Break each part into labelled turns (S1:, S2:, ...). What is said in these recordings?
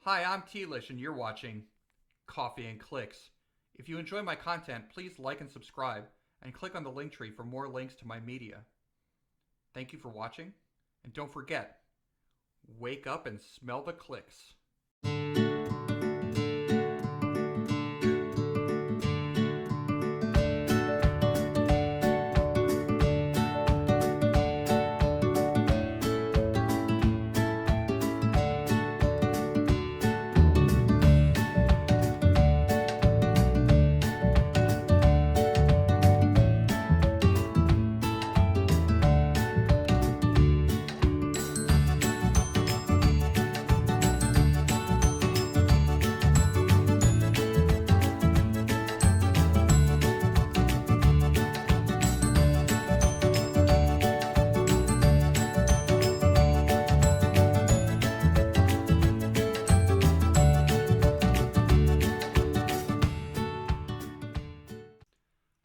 S1: Hi, I'm Tlish, and you're watching Coffee and Clix. If you enjoy my content, please like and subscribe, and click on the link tree for more links to my media. Thank you for watching, and don't forget, wake up and smell the clicks.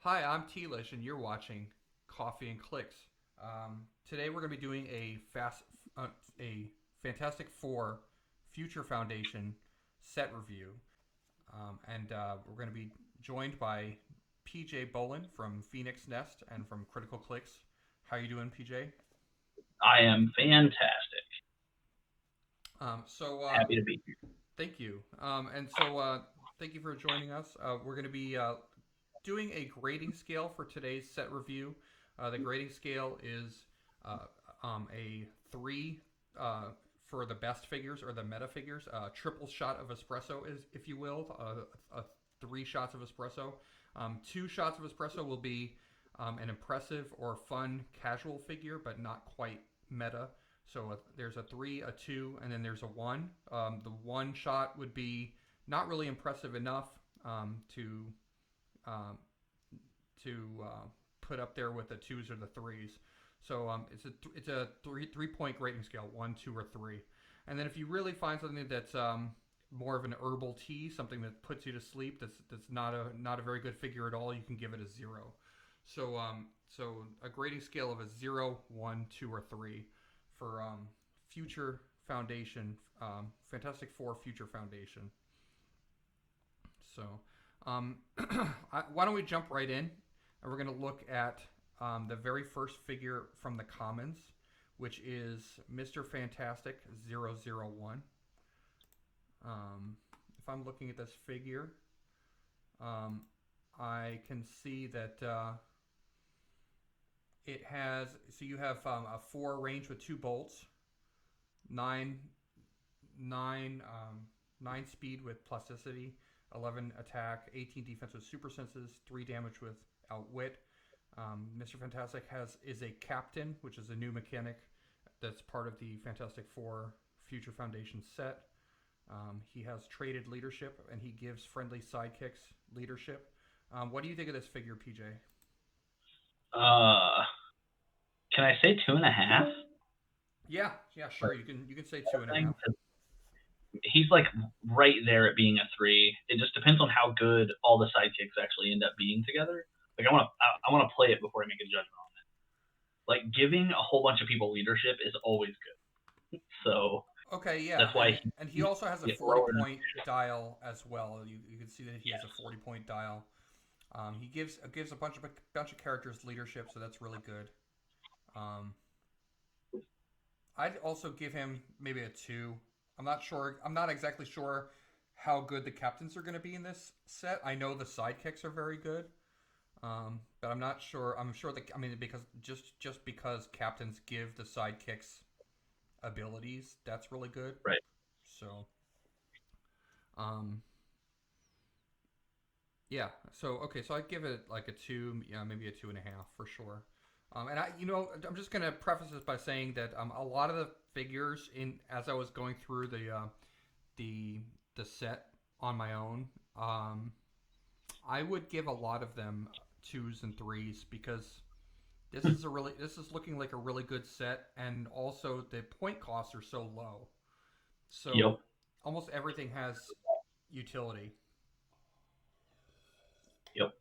S1: Hi, I'm Tlish, and you're watching Coffee and Clicks. Today we're going to be doing a Fantastic Four Future Foundation set review, and we're going to be joined by PJ Bolin from Phoenix Nest and from Critical Clicks. How you doing, PJ?
S2: I am fantastic. Happy to be here.
S1: Thank you. Thank you for joining us. We're going to be doing a grading scale for today's set review. The grading scale is uh, a 3 for the best figures or the meta figures. Triple shot of espresso is, if you will, 3 shots of espresso. 2 shots of espresso will be an impressive or fun casual figure, but not quite meta. So there's a 3, a 2, and then there's a 1. The 1 shot would be not really impressive enough to um, put up there with the 2s or the 3s. So it's a 3 point grading scale, 1, 2, or 3. And then if you really find something that's more of an herbal tea, something that puts you to sleep, that's not a very good figure at all, you can give it a 0. So a grading scale of a 0, 1, 2, or 3 for Future Foundation, Fantastic Four Future Foundation. So why don't we jump right in? And we're going to look at the very first figure from the Commons, which is Mr. Fantastic 001. If I'm looking at this figure, I can see that it has, so you have a 4 range with 2 bolts, 9 speed with plasticity, 11 attack, 18 defense with super senses, 3 damage with outwit. Mr. Fantastic is a captain, which is a new mechanic that's part of the Fantastic Four Future Foundation set. He has traded leadership, and he gives friendly sidekicks leadership. What do you think of this figure, PJ?
S2: Can I say 2.5?
S1: Yeah, sure. You can say 2.5.
S2: He's like right there at being a 3. It just depends on how good all the sidekicks actually end up being together. Like I want to play it before I make a judgment on it. Like giving a whole bunch of people leadership is always good. So
S1: okay, yeah,
S2: that's why
S1: and he also has a 40-point dial as well. You can see that he has a 40-point dial. He gives a bunch of characters leadership, so that's really good. I'd also give him maybe a 2. I'm not sure. I'm not exactly sure how good the captains are going to be in this set. I know the sidekicks are very good, but I'm not sure. I'm sure that because just because captains give the sidekicks abilities, that's really good.
S2: right.
S1: So, yeah. So okay. So I'd give it like a 2. Yeah, maybe a 2.5 for sure. I'm just gonna preface this by saying that a lot of the figures as I was going through the set on my own, I would give a lot of them 2s and 3s because this is looking like a really good set, and also the point costs are so low, so
S2: Yep.
S1: almost everything has utility.
S2: Yep.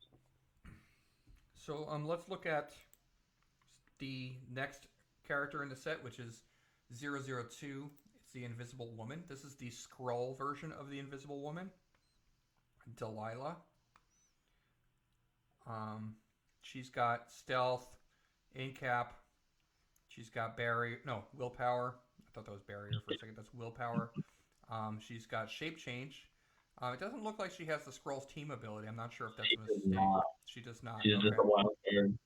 S1: So let's look at the next character in the set, which is 002. the Invisible Woman. This is the Skrull version of the Invisible Woman, Delilah. She's got stealth, incap. She's got willpower. I thought that was barrier for a second. That's willpower. She's got shape change. It doesn't look like she has the Skrull's team ability. I'm not sure if that's a mistake. She does not.
S2: She's just a wild card.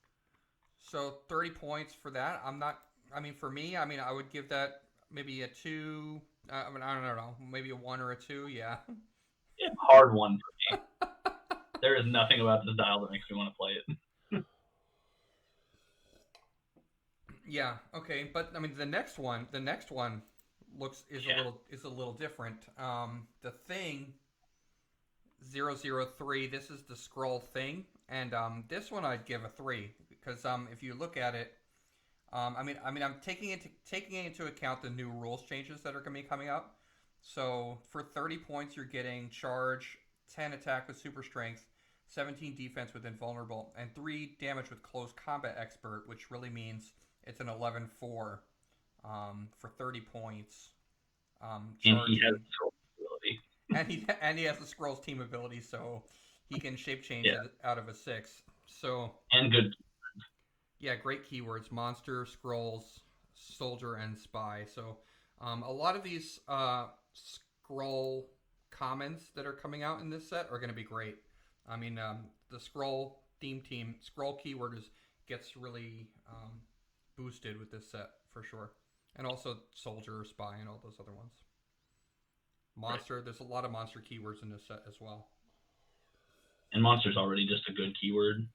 S1: So 30 points for that. For me, I would give that maybe a 2. I don't know. Maybe a 1 or a 2. Yeah.
S2: Yeah, hard 1 for me. There is nothing about this dial that makes me want to play it.
S1: Yeah. Okay. But the next one is a little different. The Thing 003. This is the Skrull Thing, and this one I'd give a 3 because if you look at it, I'm taking into account the new rules changes that are going to be coming up. So for 30 points, you're getting charge, 10 attack with super strength, 17 defense with invulnerable, and 3 damage with close combat expert, which really means it's an 11-4 for 30 points.
S2: And he has the Skrull ability.
S1: And he has the Skrull's team ability, so he can shape change out of a 6. So
S2: and good.
S1: Yeah, great keywords: monster, Skrulls, soldier, and spy. So a lot of these Skrull commons that are coming out in this set are going to be great. The Skrull Skrull keyword gets really boosted with this set for sure, and also soldier, spy, and all those other ones. Monster, right. There's a lot of monster keywords in this set as well.
S2: And monster's already just a good keyword.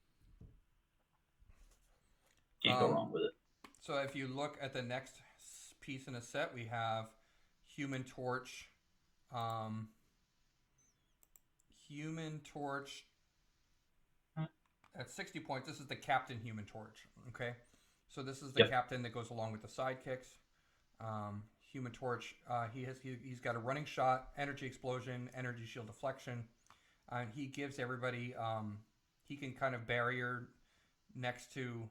S2: Can't go wrong with it.
S1: So if you look at the next piece in the set, we have Human Torch. Human Torch at 60 points. This is the Captain Human Torch. Okay, so this is the captain that goes along with the sidekicks. Human Torch. He's got a running shot, energy explosion, energy shield deflection. He gives everybody. He can kind of barrier next to.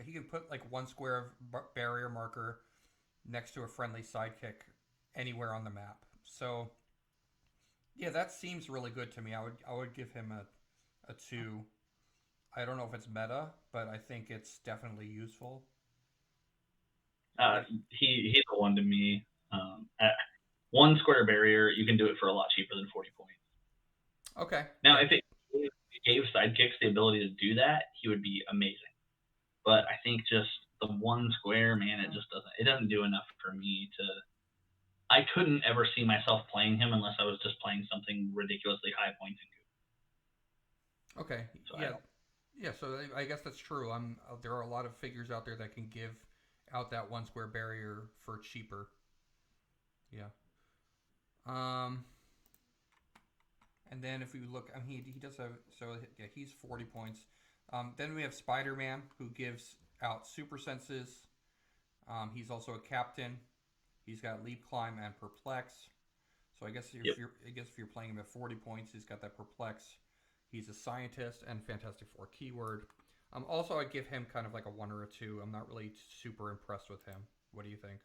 S1: He can put like 1 square of barrier marker next to a friendly sidekick anywhere on the map. So yeah, that seems really good to me. I would give him a 2. I don't know if it's meta, but I think it's definitely useful.
S2: He's a 1 to me. At 1 square barrier, you can do it for a lot cheaper than 40 points.
S1: Okay.
S2: Now, if it gave sidekicks the ability to do that, he would be amazing. But I think just the 1 square, man, it doesn't do enough for me to. I couldn't ever see myself playing him unless I was just playing something ridiculously high points and good.
S1: Okay. So yeah. So I guess that's true. There are a lot of figures out there that can give out that 1 square barrier for cheaper. Yeah. And then if we look, he does have, so yeah, he's 40 points. Then we have Spider-Man, who gives out super senses. He's also a captain. He's got leap, climb, and perplex. So I guess if you're playing him at 40 points, he's got that perplex. He's a scientist and Fantastic Four keyword. Also, I'd give him kind of like a 1 or a 2. I'm not really super impressed with him. What do you think?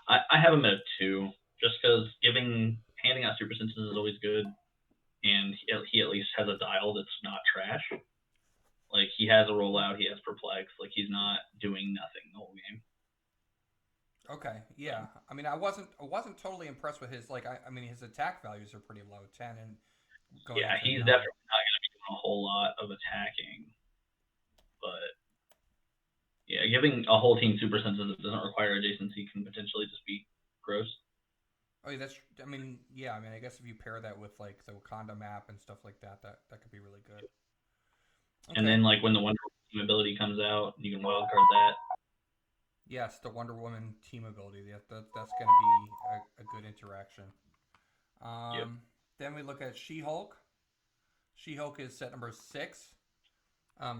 S2: I have him at a 2, just because handing out super senses is always good, and he at least has a dial that's not trash. Like, he has a rollout, he has perplex, like he's not doing nothing the whole game.
S1: Okay, yeah. I wasn't totally impressed with his his attack values are pretty low, 10 and going.
S2: Yeah, he's definitely not going to be doing a whole lot of attacking. But yeah, giving a whole team super senses that doesn't require adjacency can potentially just be gross.
S1: Oh, yeah, I guess if you pair that with like the Wakanda map and stuff like that could be really good.
S2: Okay. And then like when the Wonder Woman team ability comes out, you can wildcard that.
S1: Yes, the Wonder Woman team ability. That's going to be a good interaction. Then we look at She-Hulk. She-Hulk is set number 6.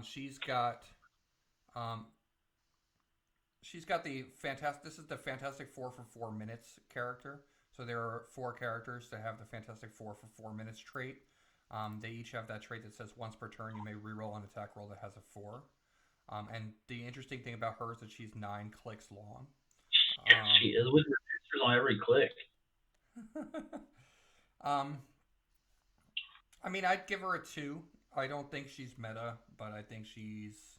S1: She's got the fantastic. This is the Fantastic Four for 4 minutes character. So there are 4 characters that have the Fantastic Four for 4 minutes trait. They each have that trait that says once per turn you may reroll an attack roll that has a 4. And the interesting thing about her is that she's 9 clicks long.
S2: She is with her on every click.
S1: um, I mean, I'd give her a 2. I don't think she's meta, but I think she's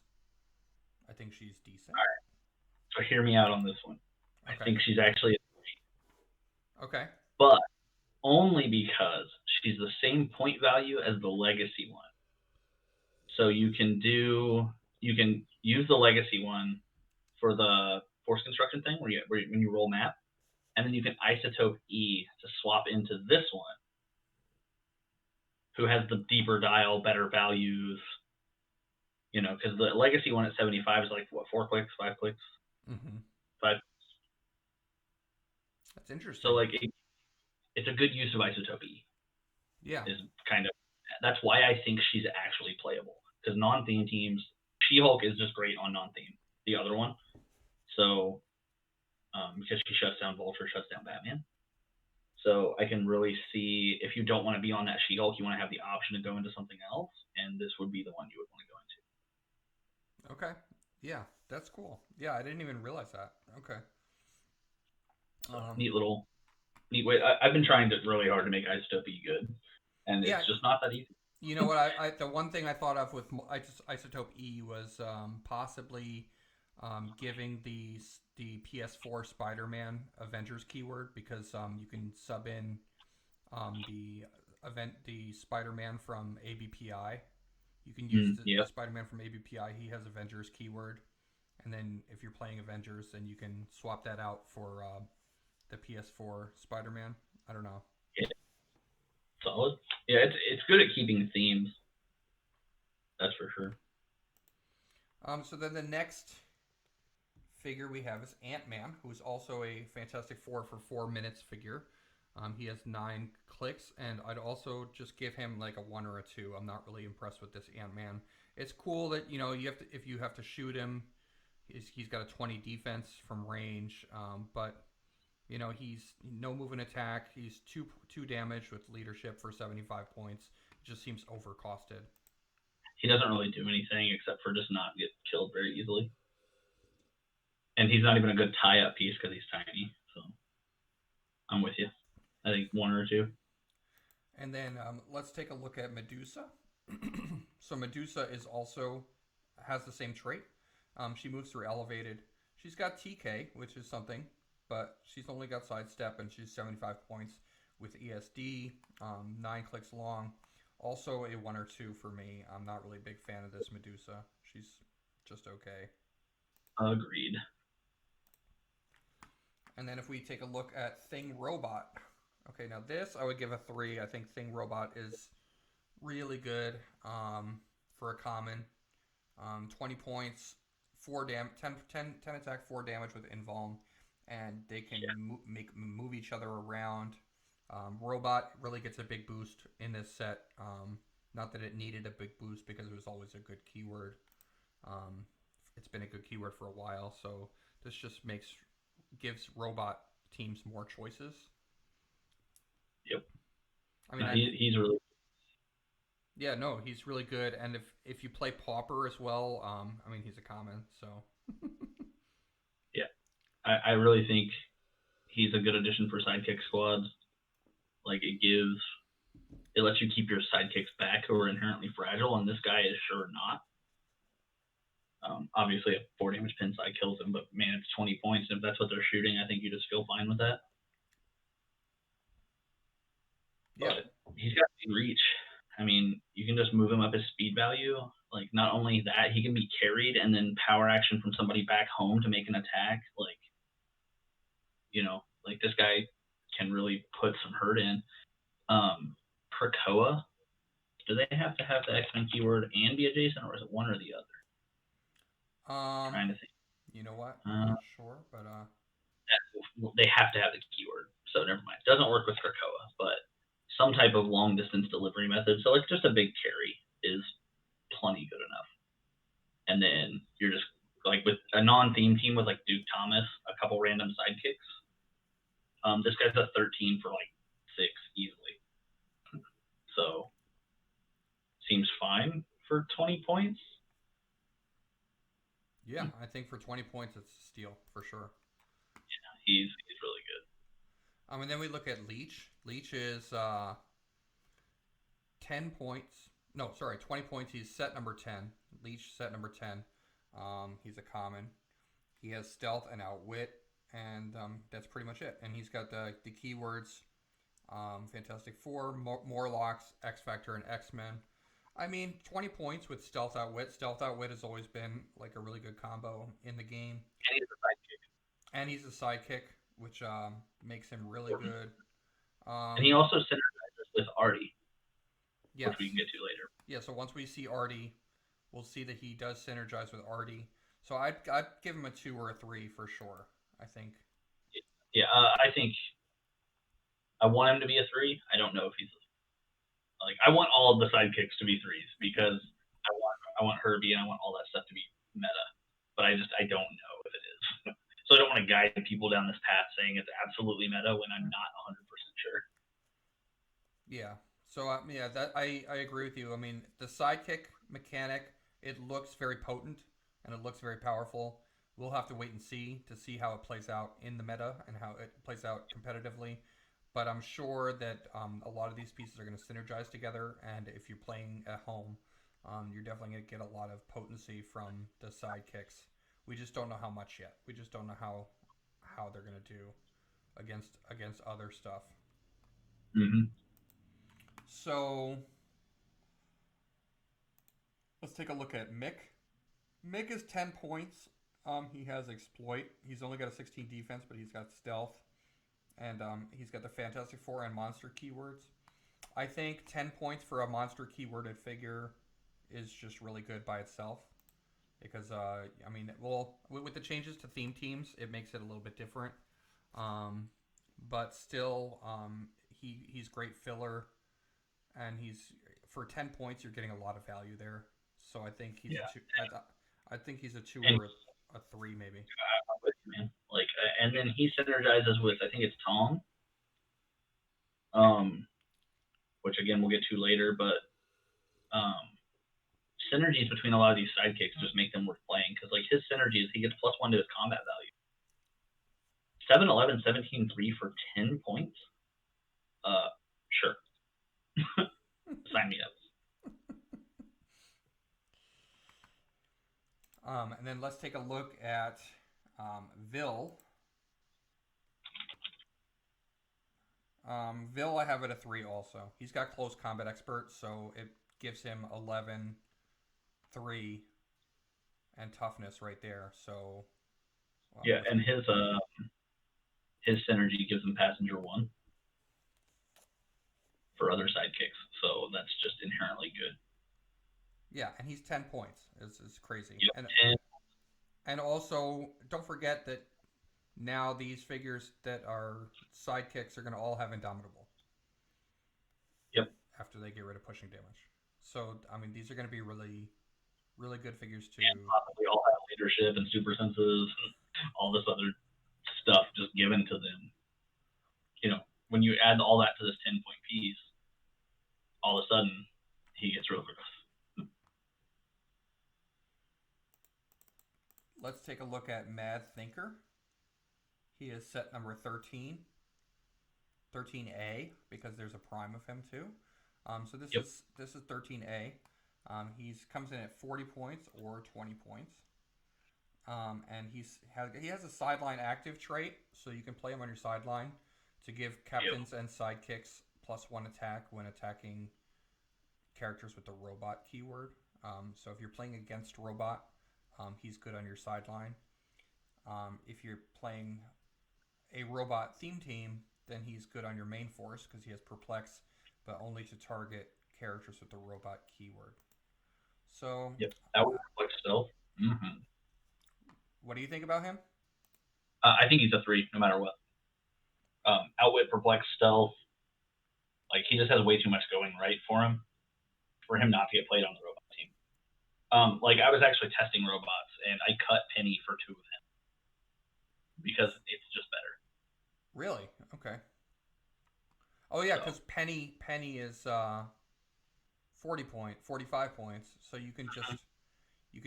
S1: decent.
S2: All right. So hear me out on this one.
S1: Okay.
S2: I think she's actually
S1: Okay.
S2: but only because she's the same point value as the legacy one. So you can use the legacy one for the force construction thing when you roll map, and then you can isotope E to swap into this one, who has the deeper dial, better values. You know, because the legacy one at 75 is like what, 4 clicks, 5 clicks, 5.
S1: That's interesting.
S2: So like it's a good use of isotope E.
S1: Yeah.
S2: That's why I think she's actually playable. Because non-theme teams, She-Hulk is just great on non-theme. The other one, so because she shuts down Vulture, shuts down Batman. So I can really see if you don't want to be on that She-Hulk, you want to have the option to go into something else, and this would be the one you would want to go into.
S1: Okay. Yeah, that's cool. Yeah, I didn't even realize that. Okay.
S2: So neat way. I've been trying really hard to make Isotope E good, and it's just not that easy.
S1: You know what? I the one thing I thought of with Isotope E was possibly giving the PS4 Spider-Man Avengers keyword, because you can sub in the Spider-Man from ABPI. You can use the Spider-Man from ABPI. He has Avengers keyword, and then if you're playing Avengers, then you can swap that out for the PS4 Spider-Man. I don't know.
S2: Yeah. Solid. Yeah, it's good at keeping themes. That's for sure.
S1: So then the next figure we have is Ant-Man, who is also a Fantastic Four for 4 minutes figure. He has 9 clicks, and I'd also just give him like a 1 or a 2. I'm not really impressed with this Ant-Man. It's cool that, you know, if you have to shoot him, he's got a 20 defense from range, but you know, he's no move and attack. He's 2 damage with leadership for 75 points. It just seems overcosted.
S2: He doesn't really do anything except for just not get killed very easily. And he's not even a good tie-up piece because he's tiny. So I'm with you. I think 1 or 2.
S1: And then let's take a look at Medusa. So Medusa has the same trait. She moves through elevated. She's got TK, which is something, but she's only got sidestep, and she's 75 points with ESD, 9 clicks long. Also a 1 or 2 for me. I'm not really a big fan of this Medusa. She's just okay.
S2: Agreed.
S1: And then if we take a look at Thing Robot. Okay, now this I would give a 3. I think Thing Robot is really good for a common. 20 points, 10 attack, 4 damage with invuln, and they can move each other around. Robot really gets a big boost in this set. Not that it needed a big boost because it was always a good keyword. It's been a good keyword for a while, so this just gives robot teams more choices.
S2: Yep.
S1: I mean,
S2: he's really.
S1: Yeah, no, he's really good, and if you play Pauper as well, I mean, he's a common, so.
S2: Yeah, I really think he's a good addition for sidekick squads. Like it lets you keep your sidekicks back who are inherently fragile, and this guy is sure not. Obviously, a 4 damage pin side kills him, but man, it's 20 points, and if that's what they're shooting, I think you just feel fine with that.
S1: Yeah.
S2: But he's got big reach. I mean, you can just move him up his speed value. Like, not only that, he can be carried and then power action from somebody back home to make an attack. Like, you know, like this guy can really put some hurt in. Krakoa, do they have to have the X-Men keyword and be adjacent, or is it one or the other? Trying to think.
S1: You know what? I'm not sure, but
S2: they have to have the keyword, so never mind. It doesn't work with Krakoa, but some type of long distance delivery method. So like just a big carry is plenty good enough. And then you're just like with a non-theme team with like Duke Thomas, a couple random sidekicks. This guy's a 13 for like 6 easily. So seems fine for 20 points.
S1: Yeah, I think for 20 points it's a steal for sure.
S2: Yeah, he's really good.
S1: And then we look at Leech. Leech is 10 points. No, sorry, 20 points. He's set number 10. Leech set number 10. He's a common. He has stealth and outwit, and that's pretty much it. And he's got the keywords Fantastic Four, Morlocks, X Factor, and X Men. I mean, 20 points with stealth outwit. Stealth outwit has always been like a really good combo in the game. And he's a sidekick, which makes him really good.
S2: And he also synergizes with Artie,
S1: yes.
S2: which we can get to later.
S1: Yeah, so once we see Artie, we'll see that he does synergize with Artie. So I'd give him a 2 or a 3 for sure, I think.
S2: Yeah, I think I want him to be a 3. I don't know if he's like, I want all of the sidekicks to be 3s because I want Herbie and I want all that stuff to be meta. But I don't know if it is. So I don't want to guide people down this path saying it's absolutely meta when I'm not 100% sure.
S1: Yeah. So yeah, that I agree with you. I mean, the sidekick mechanic, it looks very potent and it looks very powerful. We'll have to wait and see how it plays out in the meta and how it plays out competitively. But I'm sure that a lot of these pieces are going to synergize together, and if you're playing at home, you're definitely going to get a lot of potency from the sidekicks. We just don't know how much yet. We just don't know how they're going to do against other stuff.
S2: Mm-hmm.
S1: So let's take a look at Mick. Mick is 10 points. He has exploit. He's only got a 16 defense, but he's got stealth. And he's got the Fantastic Four and monster keywords. I think 10 points for a monster keyworded figure is just really good by itself. Because, I mean, well, with the changes to theme teams, it makes it a little bit different. But still, he's great filler. And for 10 points, you're getting a lot of value there. So I think he's a 2. I think he's a 2 or a 3 maybe.
S2: I'm with you, man. Like, and then he synergizes with, I think it's Tom. Which again we'll get to later, but synergies between a lot of these sidekicks just make them worth playing because like his synergy is he gets +1 to his combat value. 7, 11, 17, 3 for 10 points. Sure. Sign me up.
S1: And then let's take a look at Vil. Vil, I have it a 3 also. He's got close combat expert, so it gives him 11, 3, and toughness right there. So
S2: yeah, and his synergy gives him passenger 1 for other sidekicks, so that's just inherently good.
S1: Yeah, and he's 10 points. It's crazy.
S2: Yep.
S1: And also, don't forget that now these figures that are sidekicks are going to all have Indomitable.
S2: Yep.
S1: After they get rid of pushing damage. So, I mean, these are going to be really, really good figures too.
S2: And possibly all have leadership and super senses and all this other stuff just given to them. You know, when you add all that to this 10-point piece, all of a sudden, he gets real gross.
S1: Let's take a look at Mad Thinker. He is set number 13. 13A, because there's a prime of him too. So this is 13A. He comes in at 40 points or 20 points. And he has a sideline active trait, so you can play him on your sideline to give captains and sidekicks +1 attack when attacking characters with the robot keyword. So if you're playing against robot, he's good on your sideline. If you're playing a robot theme team, then he's good on your main force because he has perplex, but only to target characters with the robot keyword. So
S2: that would perplex stealth. Mm-hmm.
S1: What do you think about him?
S2: I think he's a 3 no matter what. Outwit, perplex, stealth. Like he just has way too much going right for him not to get played on the robot team. Like I was actually testing robots and I cut Penny for 2 of him because it's just better.
S1: Really? Okay. Oh yeah, because Penny is 45 points, so you can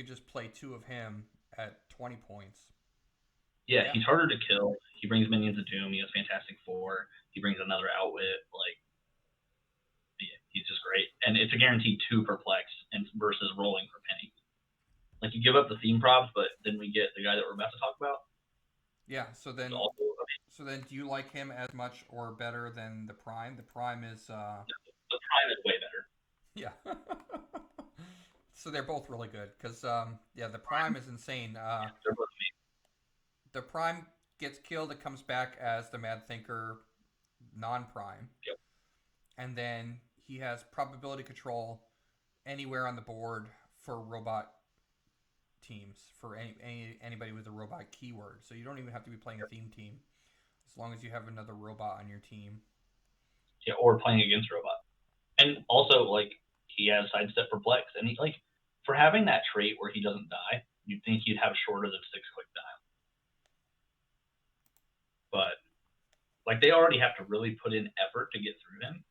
S1: just play 2 of him at 20 points.
S2: Yeah, he's harder to kill. He brings minions of doom. He has Fantastic Four. He brings another outwit. Like, yeah, he's just great. And it's a guaranteed 2 perplex and versus rolling for penny. Like, you give up the theme props, but then we get the guy that we're about to talk about.
S1: Yeah. So then, do you like him as much or better than the Prime? The Prime is.
S2: The Prime is way better.
S1: Yeah. So they're both really good because, yeah, the Prime is insane.
S2: They're both amazing.
S1: The Prime gets killed, it comes back as the Mad Thinker non-Prime.
S2: Yep.
S1: And then he has probability control anywhere on the board for robot teams, for anybody with a robot keyword. So you don't even have to be playing a theme team as long as you have another robot on your team.
S2: Yeah, or playing against robot. And also, like, he has sidestep perplex, and he, like, for having that trait where he doesn't die, you'd think he'd have shorter than 6 quick die. But, like, they already have to really put in effort to get through him.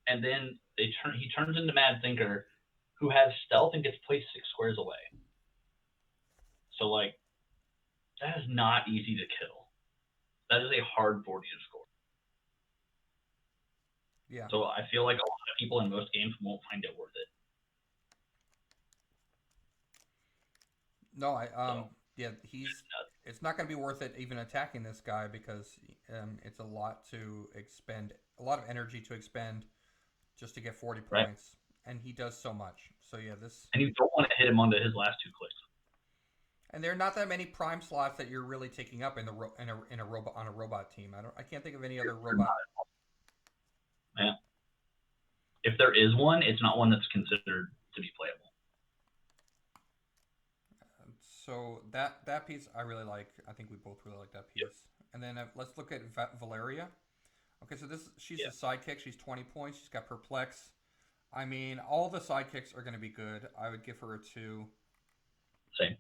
S2: And then he turns into Mad Thinker, who has stealth and gets placed 6 squares away. So, like, that is not easy to kill. That is a hard 40 to score.
S1: Yeah.
S2: So I feel like a lot of people in most games won't find it worth it.
S1: No, yeah, it's not going to be worth it even attacking this guy because it's a lot of energy to expend just to get 40
S2: right.
S1: points, and he does so much. So yeah,
S2: and you don't want to hit him onto his last 2 clicks.
S1: And there are not that many Prime slots that you're really taking up in a robot on a robot team. I can't think of any other robot.
S2: Yeah. If there is one, it's not one that's considered to be playable.
S1: So that piece I really like. I think we both really like that piece. Yep. And then let's look at Valeria. Okay, so she's a sidekick. She's 20 points. She's got perplex. I mean, all the sidekicks are going to be good. I would give her a 2.
S2: Same.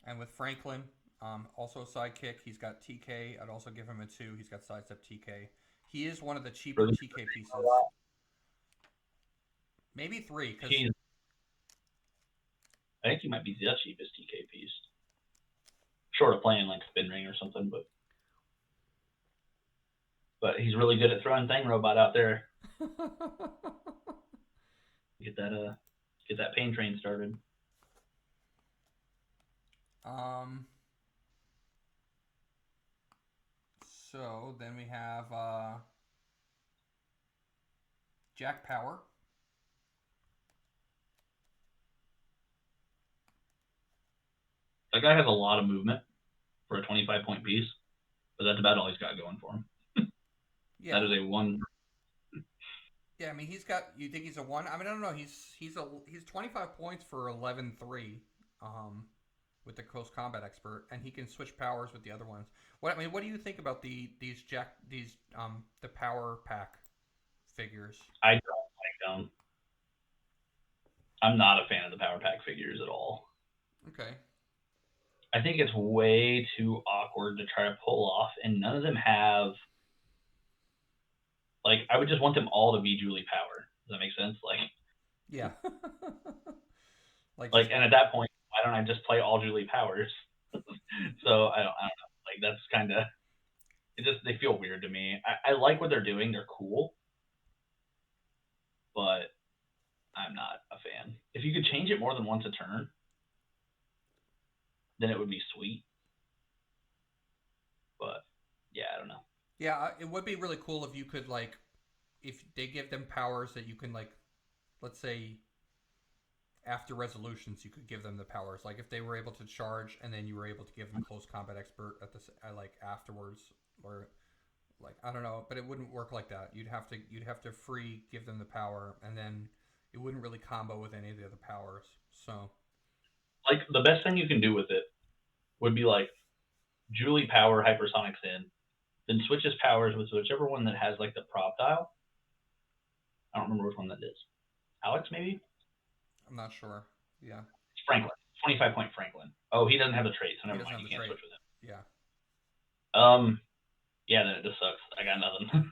S1: And with Franklin, also a sidekick. He's got TK. I'd also give him a 2. He's got sidestep TK. He is one of the cheaper TK pieces. Maybe 3. Cause
S2: I think he might be the cheapest TK piece. Short of playing like Spin Ring or something, but he's really good at throwing Thing Robot out there. Get that pain train started.
S1: So then we have Jack Power.
S2: That guy has a lot of movement for a 25-point piece, but that's about all he's got going for him. Yeah. That is a 1.
S1: Yeah, I mean you think he's a 1? I mean I don't know. He's 25 points for 11-3, with the close combat expert, and he can switch powers with the other ones. What do you think about the power pack figures?
S2: I don't like them. I'm not a fan of the power pack figures at all.
S1: Okay.
S2: I think it's way too awkward to try to pull off, and none of them have. Like, I would just want them all to be Julie Power. Does that make sense? Like,
S1: yeah.
S2: and at that point, why don't I just play all Julie Powers? So I don't know. Like, that's kind of. They feel weird to me. I like what they're doing. They're cool, but I'm not a fan. If you could change it more than once a turn, then it would be sweet. But yeah, I don't know.
S1: Yeah, it would be really cool if you could, like, if they give them powers that you can, like, let's say after resolutions you could give them the powers. Like if they were able to charge and then you were able to give them close combat expert like afterwards, or like I don't know, but it wouldn't work like that. You'd have to free give them the power, and then it wouldn't really combo with any of the other powers. So
S2: like the best thing you can do with it would be like Julie power hypersonics in, then switches powers with whichever one that has like the prop dial. I don't remember which one that is. Alex, maybe?
S1: I'm not sure. Yeah.
S2: It's Franklin. 25-point Franklin. Oh, he doesn't have the trait, so never mind. You can't switch with him.
S1: Yeah.
S2: Yeah, then it just sucks. I got nothing.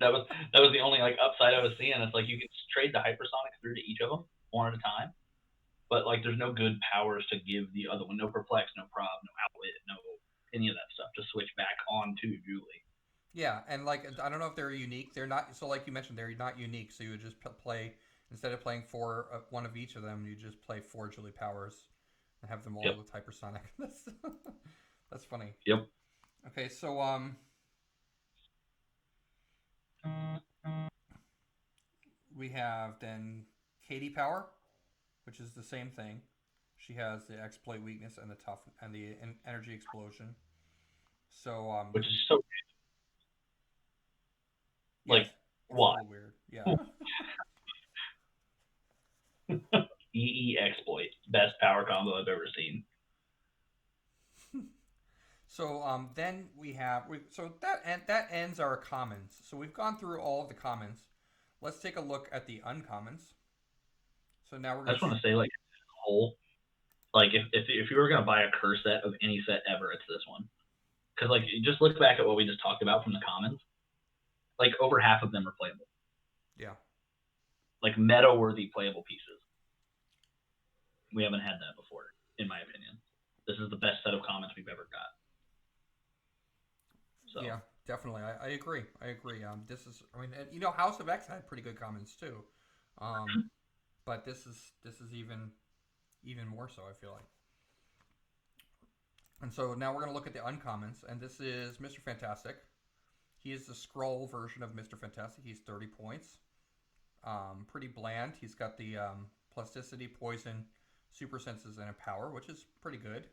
S2: that was the only like upside I was seeing. It's like you can trade the hypersonic through to each of them one at a time, but like there's no good powers to give the other one. No perplex, no prob, no outwit, no any of that stuff to switch back on to Julie.
S1: Yeah, and like I don't know if they're unique. They're not. So like you mentioned, they're not unique. So you would just play instead of playing one of each of them, you just play 4 Julie powers and have them all
S2: Yep.
S1: with hypersonic. That's funny.
S2: Yep.
S1: Okay, so we have then Katie power, which is the same thing. She has the exploit weakness and the tough and the energy explosion. So
S2: Which is so
S1: yes,
S2: like
S1: it's a
S2: why?
S1: little weird. Yeah.
S2: EE exploit, best power combo I've ever seen.
S1: So then we have so that ends our commons. So we've gone through all of the commons. Let's take a look at the uncommons. So now we're
S2: I
S1: gonna.
S2: just want to say, like, whole, like if you were gonna buy a curse set of any set ever, it's this one. Because like, you just look back at what we just talked about from the commons. Like over half of them are playable.
S1: Yeah.
S2: Like meta worthy playable pieces. We haven't had that before, in my opinion. This is the best set of commons we've ever got. So.
S1: Yeah, definitely. I agree. I agree. This is. I mean, you know, House of X had pretty good commons too. But this is even more so. I feel like. And so now we're gonna look at the uncommons, and this is Mr. Fantastic. He is the scroll version of Mr. Fantastic. He's 30 points. Pretty bland. He's got the plasticity, poison, super senses, and a power, which is pretty good.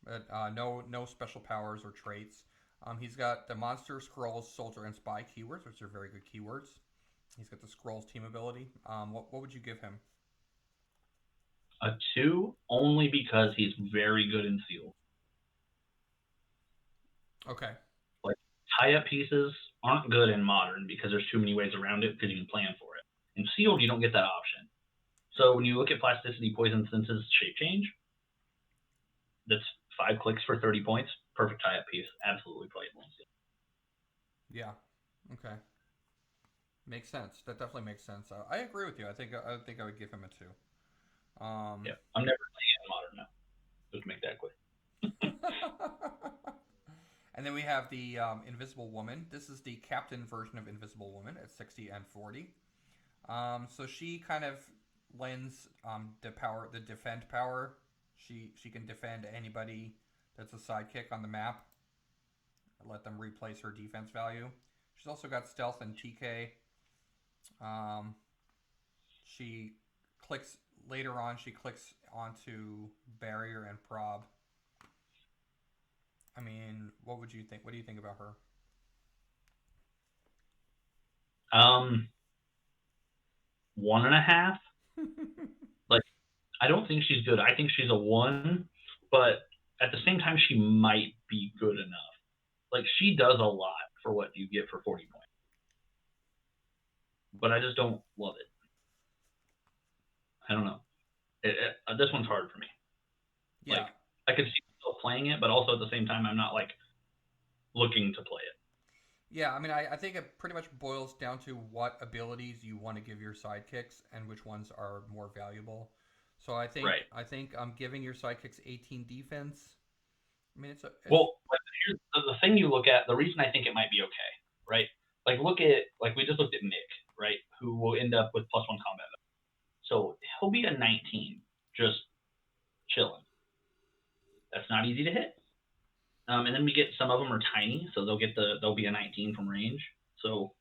S1: But no special powers or traits. He's got the monster, scrolls, soldier, and spy keywords, which are very good keywords. He's got the scrolls team ability. What would you give him?
S2: A 2, only because he's very good in sealed.
S1: Okay.
S2: Like, tie-up pieces aren't good in modern because there's too many ways around it because you can plan for it. In sealed, you don't get that option. So when you look at plasticity, poison, senses, shape change, that's 5 clicks for 30 points. Perfect tie-up piece. Absolutely playable in sealed.
S1: Yeah. Okay. Makes sense. That definitely makes sense. I agree with you. I think I would give him a 2.
S2: Yeah, I'm never playing in modern now. Just make that quick.
S1: And then we have the Invisible Woman. This is the captain version of Invisible Woman at 60 and 40. So she kind of lends the defend power. She can defend anybody that's a sidekick on the map. Let them replace her defense value. She's also got stealth and TK. She clicks later on. She clicks onto barrier and prob. I mean, what would you think? What do you think about her?
S2: 1.5. Like, I don't think she's good. I think she's a 1, but at the same time, she might be good enough. Like, she does a lot for what you get for 40 points. But I just don't love it. I don't know. This one's hard for me.
S1: Yeah.
S2: Like, I could see myself playing it, but also at the same time, I'm not, like, looking to play it.
S1: Yeah, I mean, I think it pretty much boils down to what abilities you want to give your sidekicks and which ones are more valuable. So I think giving your sidekicks 18 defense. I mean, it's
S2: well, like, here's the thing you look at. The reason I think it might be okay, right? Like, look at, like, we just looked at Mick, right? Who will end up with +1 combat. So he'll be a 19, just chilling. That's not easy to hit. And then we get some of them are tiny, so they'll be a 19 from range. So,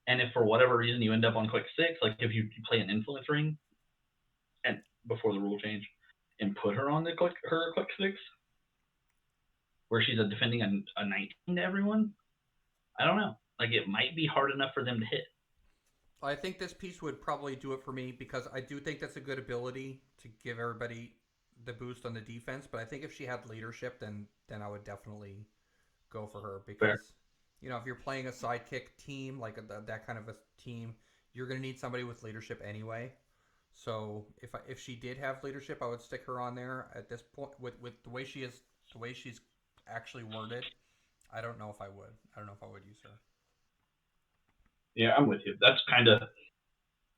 S2: and if for whatever reason you end up on Clix 6, like if you play an influence ring, and before the rule change, and put her on her Clix 6, where she's defending a 19 to everyone, I don't know. Like, it might be hard enough for them to hit.
S1: I think this piece would probably do it for me because I do think that's a good ability to give everybody the boost on the defense. But I think if she had leadership, then I would definitely go for her because
S2: Fair.
S1: you know if you're playing a sidekick team like that kind of a team, you're gonna need somebody with leadership anyway. So if she did have leadership, I would stick her on there at this point with the way she's actually worded. I don't know if I would use her.
S2: Yeah, I'm with you. That's kind of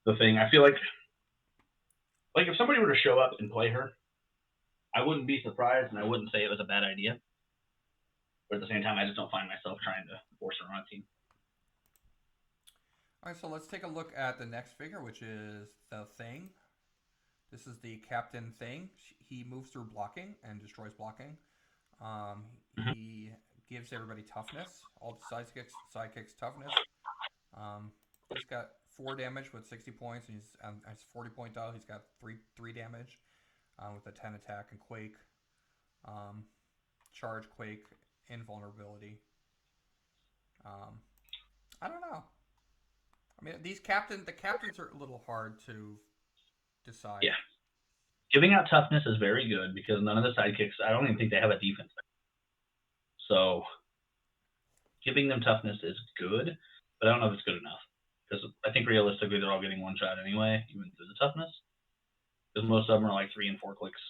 S2: the thing. I feel like Like if somebody were to show up and play her, I wouldn't be surprised, and I wouldn't say it was a bad idea. But at the same time, I just don't find myself trying to force her on a team.
S1: All right, so let's take a look at the next figure, which is the Thing. This is the Captain Thing. He moves through blocking and destroys blocking. He gives everybody toughness. All the sidekicks toughness. He's got 4 damage with 60 points, and he's has 40 point dial. He's got three damage with a 10 attack and quake, charge, quake, invulnerability. I don't know. I mean, the captains are a little hard to decide.
S2: Yeah. Giving out toughness is very good because none of the sidekicks, I don't even think they have a defense. So giving them toughness is good, but I don't know if it's good enough. Because I think realistically they're all getting one shot anyway, even through the toughness. Because most of them are like 3 and 4 clicks.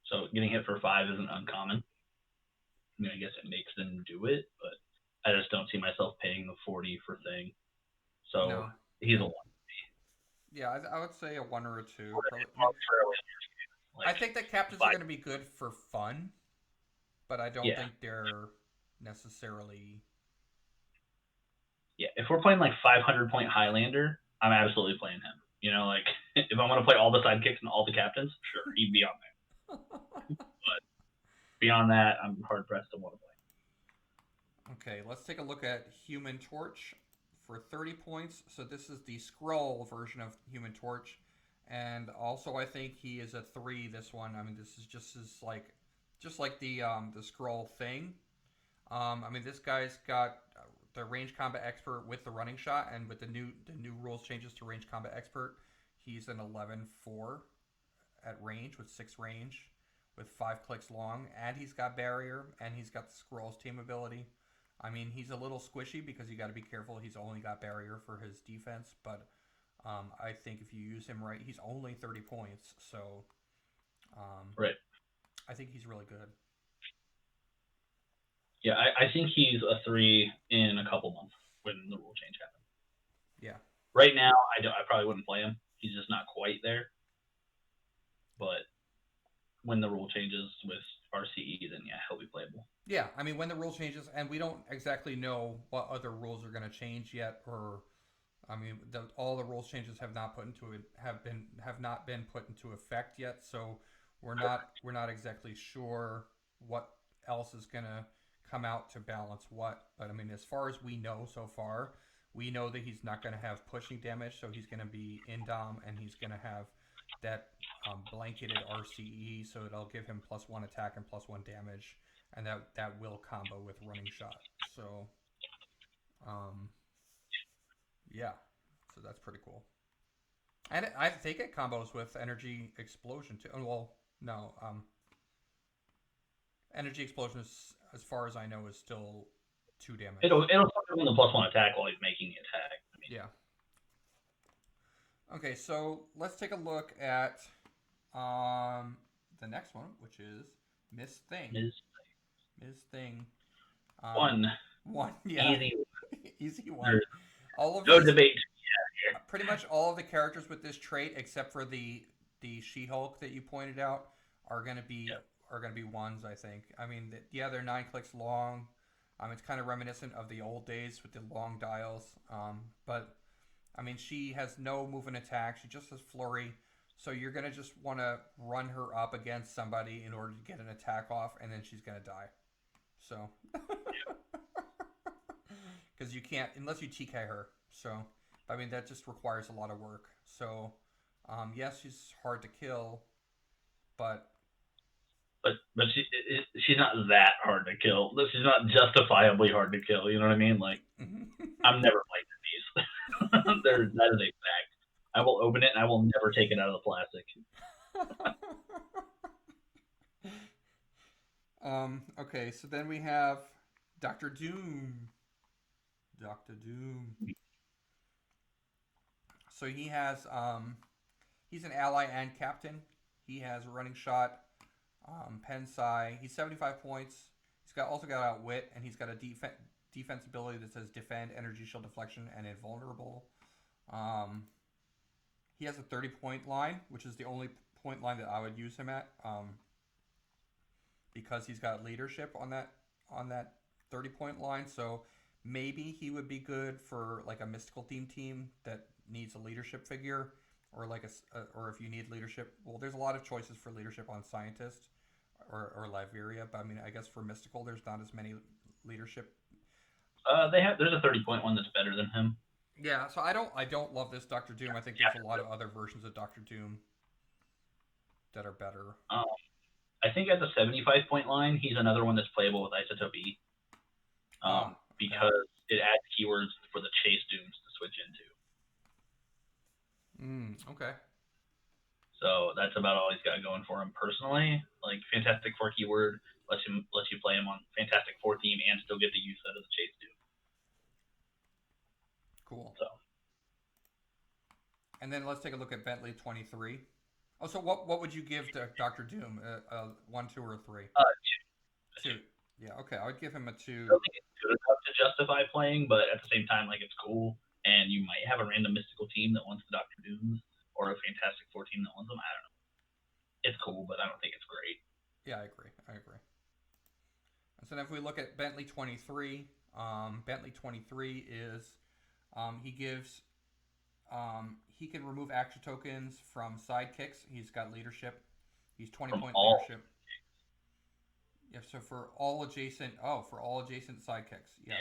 S2: So getting hit for 5 isn't uncommon. I mean, I guess it makes them do it, but I just don't see myself paying the 40 for Thing. So no. He's a 1.
S1: Yeah, I would say a 1 or a 2. I think that captains are going to be good for fun, but I don't think they're necessarily...
S2: Yeah, if we're playing like 500-point Highlander, I'm absolutely playing him. You know, like, if I want to play all the sidekicks and all the captains, sure, he'd be on there. But beyond that, I'm hard-pressed to want to play.
S1: Okay, let's take a look at Human Torch for 30 points. So this is the Skrull version of Human Torch. And also I think he is a 3, this one. I mean, this is just like the Skrull Thing. I mean, this guy's got the range combat expert with the running shot, and with the new rules changes to range combat expert, he's an 11-4 at range with 6 range with 5 clicks long, and he's got barrier, and he's got the Skrull's team ability. I mean, he's a little squishy because you got to be careful. He's only got barrier for his defense, but I think if you use him right, he's only 30 points, so
S2: right.
S1: I think he's really good.
S2: Yeah, I think he's a 3 in a couple months when the rule change happens.
S1: Yeah.
S2: Right now, I probably wouldn't play him. He's just not quite there. But when the rule changes with RCE, then yeah, he'll be playable.
S1: Yeah, I mean, when the rule changes, and we don't exactly know what other rules are going to change yet, or I mean, all the rules changes have not been put into effect yet, so we're not exactly sure what else is going to come out to balance what. But I mean, as far as we know so far, we know that he's not going to have pushing damage, so he's going to be indom, and he's going to have that blanketed RCE, so it'll give him +1 attack and +1 damage, and that will combo with running shot. So, yeah, so that's pretty cool. And I think it combos with energy explosion too. Well, no, energy explosion is, as far as I know, is still 2 damage.
S2: It'll give him the +1 attack while he's making the attack. I mean,
S1: yeah. Okay, so let's take a look at the next one, which is Ms. Thing. Ms. Thing. One, yeah. Easy one.
S2: No debate.
S1: Yeah. Pretty much all of the characters with this trait, except for the She-Hulk that you pointed out, are gonna be 1s, I think. I mean, they're 9 clicks long. It's kind of reminiscent of the old days with the long dials. But I mean, she has no move and attack. She just has flurry. So you're going to just want to run her up against somebody in order to get an attack off, and then she's going to die. So, because you can't, unless you TK her. So, I mean, that just requires a lot of work. So, yes, she's hard to kill, but
S2: she's not that hard to kill. She's not justifiably hard to kill. You know what I mean? Like, I'm never playing these. That is a fact. I will open it and I will never take it out of the plastic.
S1: Okay, so then we have Dr. Doom. Dr. Doom. So he has he's an ally and captain. He has a running shot, pen psi. He's 75 points. He's also got outwit, and he's got a defense ability that says defend, energy shield deflection, and invulnerable. he has a 30-point line, which is the only point line that I would use him at, because he's got leadership on that 30-point line. So maybe he would be good for like a mystical team that needs a leadership figure, or like or if you need leadership. Well, there's a lot of choices for leadership on Scientist or Liberia, but I mean, I guess for mystical, there's not as many leadership.
S2: There's a 30-point one that's better than him.
S1: Yeah, so I don't love this Doctor Doom. I think there's a lot of other versions of Doctor Doom that are better.
S2: I think at the 75-point line, he's another one that's playable with Isotope E.
S1: Okay.
S2: Because it adds keywords for the chase dooms to switch into.
S1: Okay.
S2: So that's about all he's got going for him personally. Like Fantastic Four keyword lets you play him on Fantastic Four theme and still get the use out of the chase doom.
S1: Cool.
S2: So.
S1: And then let's take a look at Bentley 23. Oh, so what would you give to Doctor Doom? 1, 2, or 3? 2. Yeah, okay. I would give him a 2.
S2: I don't think it's good enough to justify playing, but at the same time, like it's cool, and you might have a random mystical team that wants the Doctor Dooms, or a Fantastic Four team that wants them. I don't know. It's cool, but I don't think it's great.
S1: Yeah, I agree. And so then if we look at Bentley 23, Bentley 23 is he gives he can remove action tokens from sidekicks. He's got leadership. He's 20-point leadership. Yeah, so for all adjacent sidekicks, yes.
S2: Yeah.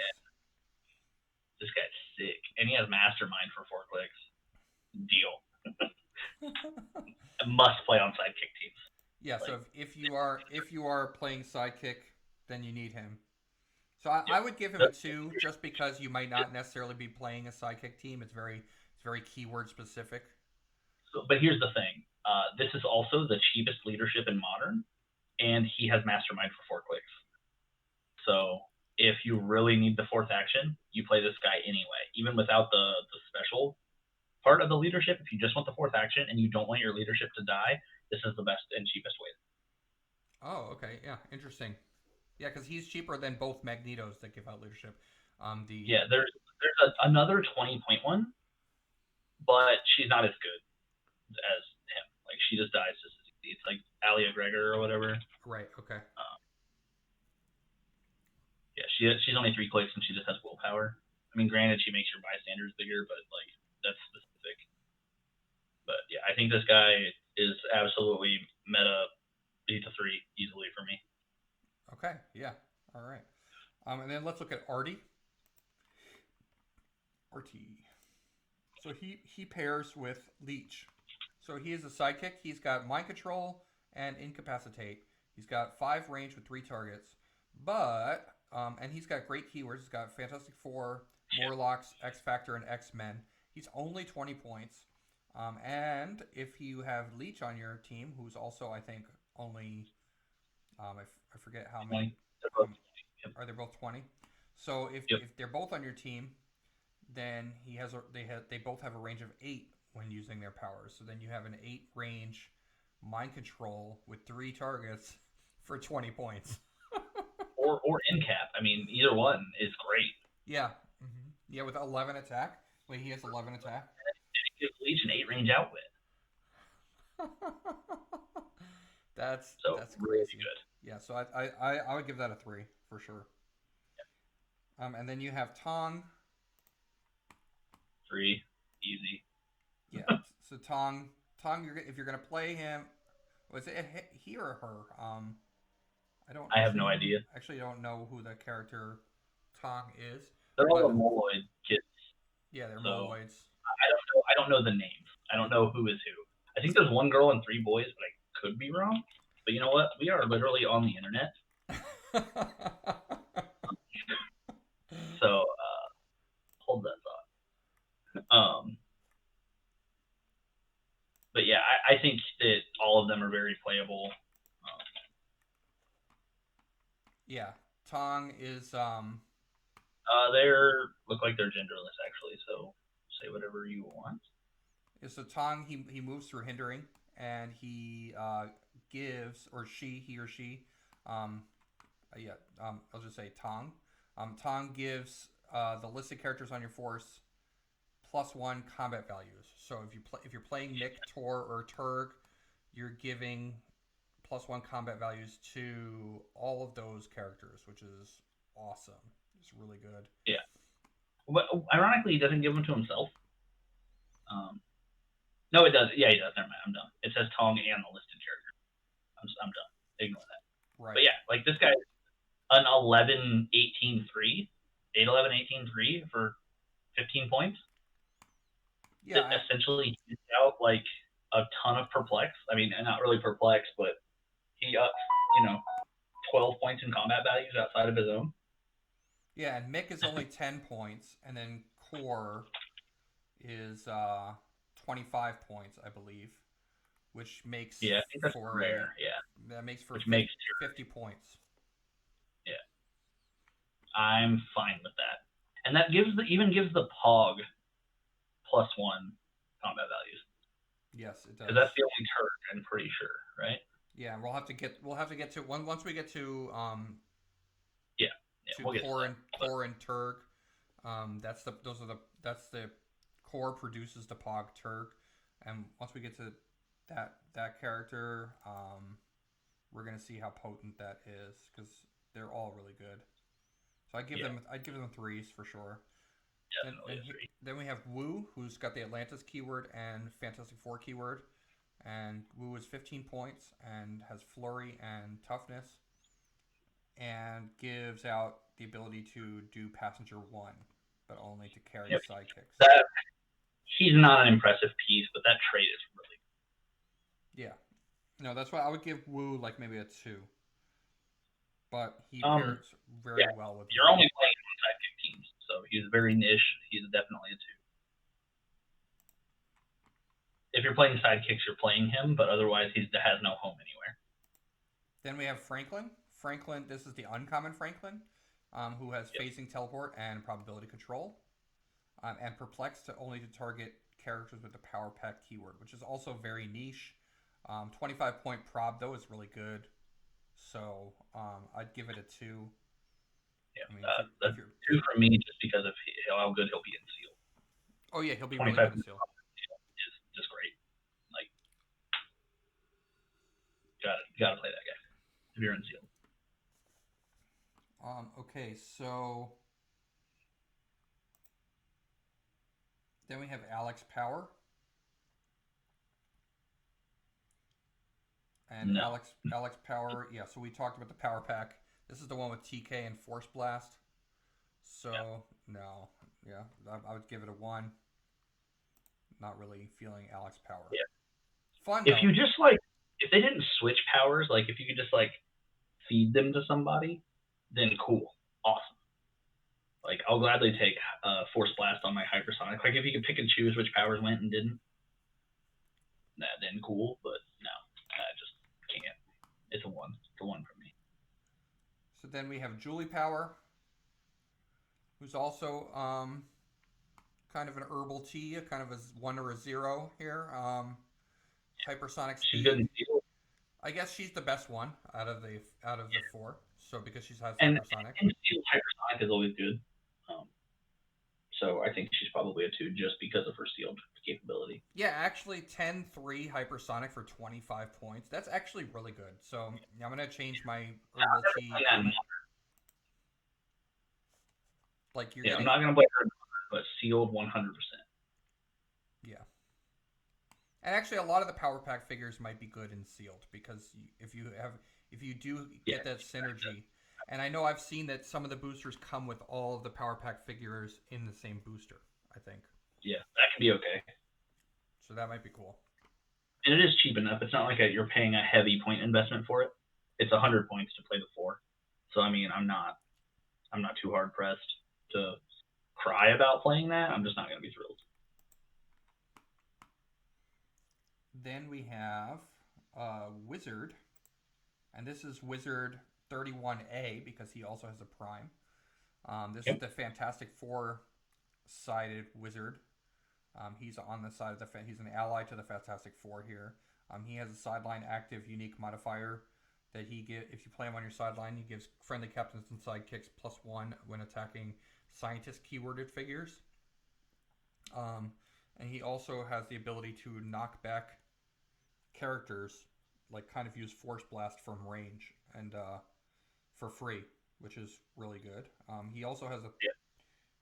S2: This guy's sick, and he has Mastermind for 4 clicks. Deal. Must play on sidekick teams.
S1: Yeah, like, so if you are playing sidekick, then you need him. So I would give him a 2, just because you might not necessarily be playing a sidekick team. It's very keyword specific.
S2: So, but here's the thing. This is also the cheapest leadership in Modern, and he has Mastermind for 4 clicks. So if you really need the 4th action, you play this guy anyway, even without the special part of the leadership. If you just want the 4th action and you don't want your leadership to die, this is the best and cheapest way.
S1: Oh, okay. Yeah, interesting. Yeah, because he's cheaper than both Magnetos that give out leadership.
S2: Yeah, there's another 20-point one, but she's not as good as him. Like, she just dies just as easy. It's like Alia Gregor or whatever.
S1: Right. Okay.
S2: Yeah, she's only 3 clicks and she just has willpower. I mean, granted, she makes your bystanders bigger, but like that's specific. But yeah, I think this guy is absolutely meta Beta 3 easily for me.
S1: Okay. Yeah. All right. And then let's look at Artie. So he pairs with Leech. So he is a sidekick. He's got Mind Control and Incapacitate. He's got 5 range with 3 targets. But and he's got great keywords. He's got Fantastic Four, Morlocks, X Factor, and X-Men. He's only 20 points. And if you have Leech on your team, who's also, I think, only I forget how many. Are they both 20? So if they're both on your team, then they both have a range of 8 when using their powers. So then you have an 8 range Mind Control with 3 targets for 20 points.
S2: or Incap. I mean, either one is great.
S1: Yeah. Mm-hmm. Yeah, with 11 attack. Wait, he has 11 attack?
S2: And it gives Leech an 8 range out with.
S1: That's crazy.
S2: Really good.
S1: Yeah, so I would give that a 3 for sure. Yeah. And then you have Tong.
S2: 3, easy.
S1: Yeah. So Tong, if you're gonna play him, was it he or her? I
S2: have no idea.
S1: Actually, don't know who the character Tong is.
S2: They're all the Moloid kids.
S1: Yeah, they're Moloids.
S2: I don't know the names. I don't know who is who. I think there's 1 girl and 3 boys, but I could be wrong. But you know what? We are literally on the internet. So hold that thought. But yeah, I think that all of them are very playable.
S1: Yeah, Tong is
S2: they look like they're genderless actually, so say whatever you want.
S1: Yeah, so Tong he moves through hindering, and he gives he or she I'll just say Tong. Tong gives the listed characters on your force +1 combat values. So if you're playing Mick, Tor, or Turg, you're giving +1 combat values to all of those characters, which is awesome. It's really good.
S2: Yeah. But ironically, he doesn't give them to himself. No, it does. Yeah, he does. Never mind. I'm done. It says Tong and the listed character. I'm done. Ignore that.
S1: Right.
S2: But yeah, like this guy, an 11-18-3, 8-11-18-3 for 15 points.
S1: Yeah.
S2: It essentially hits out like a ton of perplex. I mean, not really perplex, but he ups, 12 points in combat values outside of his own.
S1: Yeah, and Mick is only 10 points, and then Core is 25 points, I believe, which makes
S2: I think that's rare.
S1: That makes for 50 points.
S2: Yeah, I'm fine with that, and that even gives the Pog +1 combat values.
S1: Yes, it does.
S2: Because that's the only turd, I'm pretty sure, right?
S1: Yeah, we'll have to get to once we get to
S2: we'll get
S1: Core and Turg. That's the Core produces the Pog Turg, and once we get to that character, we're gonna see how potent that is because they're all really good. So I'd give them 3s for sure. Then we have Wu, who's got the Atlantis keyword and Fantastic Four keyword, and Wu is 15 points and has Flurry and Toughness, and gives out the ability to do Passenger 1, but only to carry sidekicks.
S2: He's not an impressive piece, but that trait is really
S1: good. Yeah. No, that's why I would give Wu like maybe a 2. But he pairs very well with
S2: You're only playing on sidekick teams, so he's very niche. He's definitely a 2. If you're playing sidekicks, you're playing him, but otherwise he has no home anywhere.
S1: Then we have Franklin. Franklin, this is the uncommon Franklin, who has phasing teleport and probability control, and perplex only to target characters with the power pack keyword, which is also very niche. 25-point prob though is really good, so I'd give it a 2.
S2: Yeah, I mean, that's 2 for me just because of how good he'll be in Seal.
S1: Oh yeah, he'll be really good in Seal.
S2: Is just great. Like, gotta play that guy if you're in Seal.
S1: Okay, so then we have Alex Power. And Alex Power, yeah, so we talked about the power pack. This is the one with TK and Force Blast. So, no. Yeah, I would give it a 1. Not really feeling Alex Power.
S2: Yeah.
S1: Fun,
S2: if you just, like, if they didn't switch powers, like, if you could just, like, feed them to somebody, then cool. Awesome. Like, I'll gladly take Force Blast on my Hypersonic. Like, if you could pick and choose which powers went and didn't, then cool, but no. I just can't. It's a 1. It's a 1 for me.
S1: So then we have Julie Power, who's also kind of an herbal tea, kind of a 1 or a 0 here. Hypersonic speed.
S2: She's good in Seal.
S1: I guess she's the best one out of the 4. So because she has
S2: Hypersonic. And Seal Hypersonic is always good. So I think she's probably a 2 just because of her sealed capability.
S1: Yeah, actually 10-3 Hypersonic for 25 points. That's actually really good. So I'm going to change my herbal tea. Like you're
S2: I'm not going to play her, but sealed 100%.
S1: Yeah. And actually a lot of the power pack figures might be good in sealed because if you do get that synergy. And I know I've seen that some of the boosters come with all of the power pack figures in the same booster, I think.
S2: Yeah, that can be okay.
S1: So that might be cool.
S2: And it is cheap enough. It's not like you're paying a heavy point investment for it. It's 100 points to play the 4. So I mean, I'm not too hard pressed to cry about playing that. I'm just not going to be thrilled.
S1: Then we have Wizard, and this is Wizard 31A because he also has a prime. This is the Fantastic Four-sided Wizard. He's on the side of he's an ally to the Fantastic Four here. He has a sideline active unique modifier that if you play him on your sideline, he gives friendly captains and sidekicks +1 when attacking scientist keyworded figures. Um, and he also has the ability to knock back characters, like kind of use Force Blast from range and for free, which is really good.
S2: Yeah.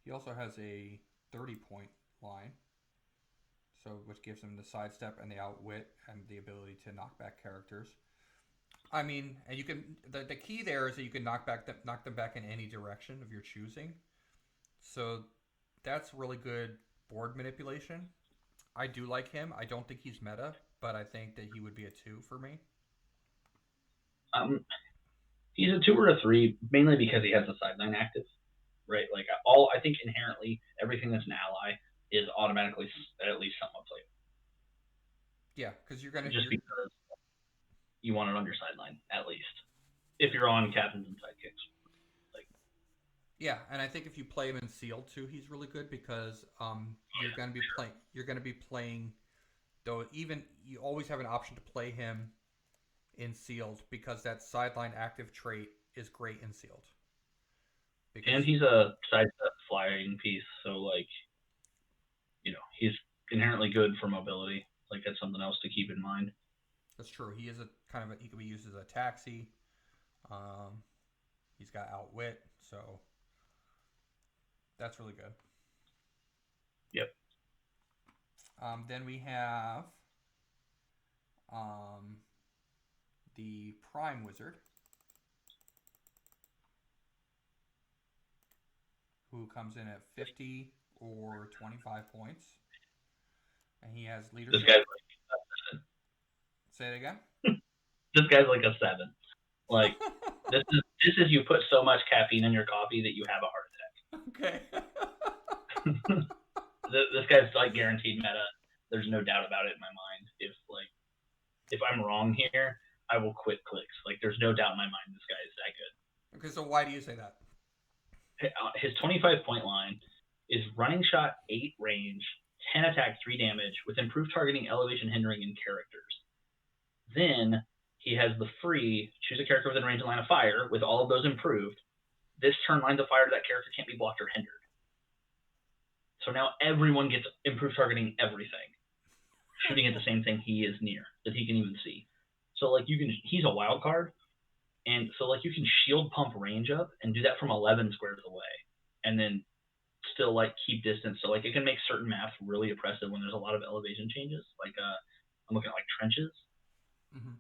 S1: He also has a 30 point line, so which gives him the sidestep and the outwit and the ability to knock back characters. I mean, and you can the key there is that you can knock them back in any direction of your choosing. So that's really good board manipulation. I do like him. I don't think he's meta, but I think that he would be a two for me.
S2: Um, he's a two or a three, mainly because he has the sideline active, right? Like all, I think inherently everything that's an ally is automatically at least somewhat playable,
S1: Yeah, because you're gonna
S2: just
S1: you're
S2: because you want it on your sideline at least. If you're on captains and sidekicks, like
S1: yeah, and I think if you play him in sealed too, he's really good because you're gonna be playing though even you always have an option to play him in sealed because that sideline active trait is great in sealed
S2: and
S1: because
S2: he's a sidestep flying piece, so like he's inherently good for mobility. Like that's something else to keep in mind.
S1: that's true. He is a kind of he can be used as a taxi. Um, he's got outwit, so that's really good.
S2: Yep.
S1: Then we have um, the Prime Wizard, who comes in at 50 or 25 points, and he has
S2: This
S1: leadership.
S2: guy's
S1: Say it again.
S2: this guy's like a seven. Like this is you put so much caffeine in your coffee that you have a heart
S1: Okay.
S2: attack. This guy's like guaranteed meta. There's no doubt about it in my mind. If I'm wrong here, I will quit Clix. Like there's no doubt in my mind this guy is that good.
S1: Okay, so why do you say that?
S2: His 25 point line is running shot 8 range, 10 attack, 3 damage with improved targeting, elevation, hindering, and characters. Then he has the free choose a character within range and line of fire with all of those improved. This turn lines of fire to that character can't be blocked or hindered. So now everyone gets improved targeting everything, shooting at the same thing he is near that he can even see. So like he's a wild card, and so like you can shield pump range up and do that from 11 squares away, and then still like keep distance. So like it can make certain maps really oppressive when there's a lot of elevation changes. Like I'm looking at like trenches
S1: Mm-hmm.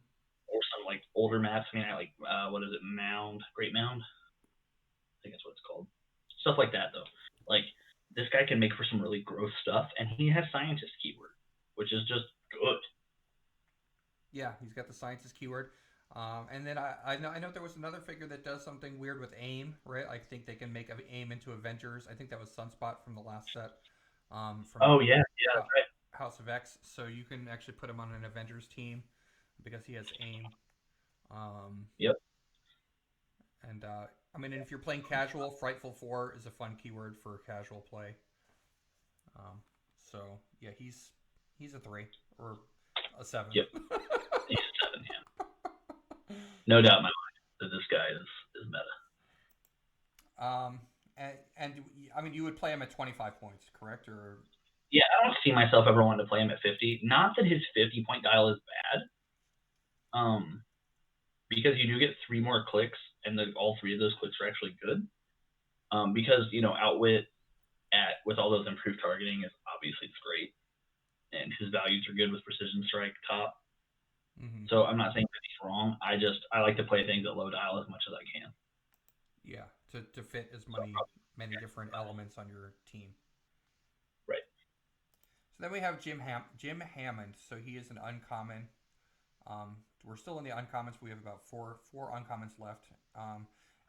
S2: or some like older maps. I mean, I like what is it, Mound, Great Mound? I think that's what it's called. Stuff like that though. Like this guy can make for some really gross stuff, and he has scientist keyword, which is just good.
S1: Yeah, he's got the scientist keyword. And then I know there was another figure that does something weird with aim, right? I think they can make aim into Avengers. I think that was Sunspot from the last set, from
S2: Oh yeah, that's right.
S1: House of X. So you can actually put him on an Avengers team because he has aim. Um,
S2: Yep.
S1: and I mean, if you're playing casual, Frightful Four is a fun keyword for casual play. Um, so yeah, he's a three or a seven.
S2: Yep. He's 7. Yeah. No doubt in my mind that this guy is meta.
S1: Um, and I mean, you would play him at 25 points, correct? Or
S2: Yeah, I don't see myself ever wanting to play him at 50. Not that his 50 point dial is bad, um, because you do get 3 more clicks, and all 3 of those clicks are actually good. Because outwit at with all those improved targeting is obviously it's great, and his values are good with precision strike top.
S1: mm-hmm.
S2: So I'm not saying that he's wrong. I like to play things at low dial as much as I can.
S1: Yeah, to fit as
S2: So
S1: many different elements on your team.
S2: right.
S1: So then we have Jim Hammond. So he is an uncommon. We're still in the uncommons. We have about four uncommons left.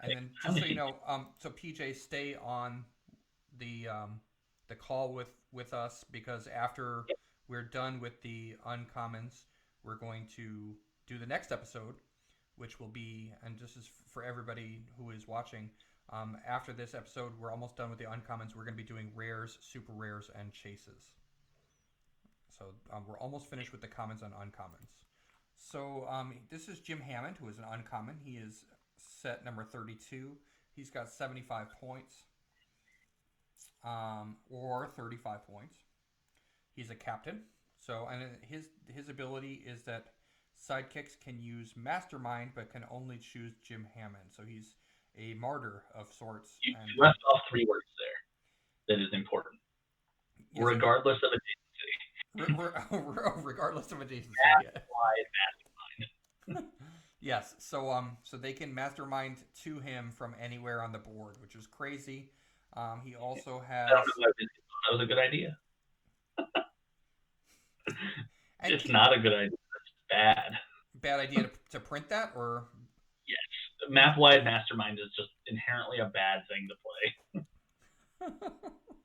S1: And then just so you know, so PJ, stay on the call with us because after we're done with the uncommons, we're going to do the next episode, which will be, and this is for everybody who is watching. After this episode, we're almost done with the uncommons. We're going to be doing rares, super rares, and chases. So we're almost finished with the commons and uncommons. So this is Jim Hammond, who is an uncommon. He is set number 32. He's got 75 points. or 35 points. He's a captain. So, and his ability is that sidekicks can use Mastermind, but can only choose Jim Hammond. So he's a martyr of sorts.
S2: You
S1: And
S2: left off 3 words there that is important.
S1: yes,
S2: Regardless of adjacency.
S1: regardless of adjacency. Yeah.
S2: Mastermind.
S1: Yes. So they can Mastermind to him from anywhere on the board, which is crazy. He also
S2: I don't
S1: has.
S2: know why that was a good idea.
S1: And
S2: It's not a good idea. It's bad.
S1: bad idea to print that, or
S2: Yes. Map wide mastermind is just inherently a bad thing to play.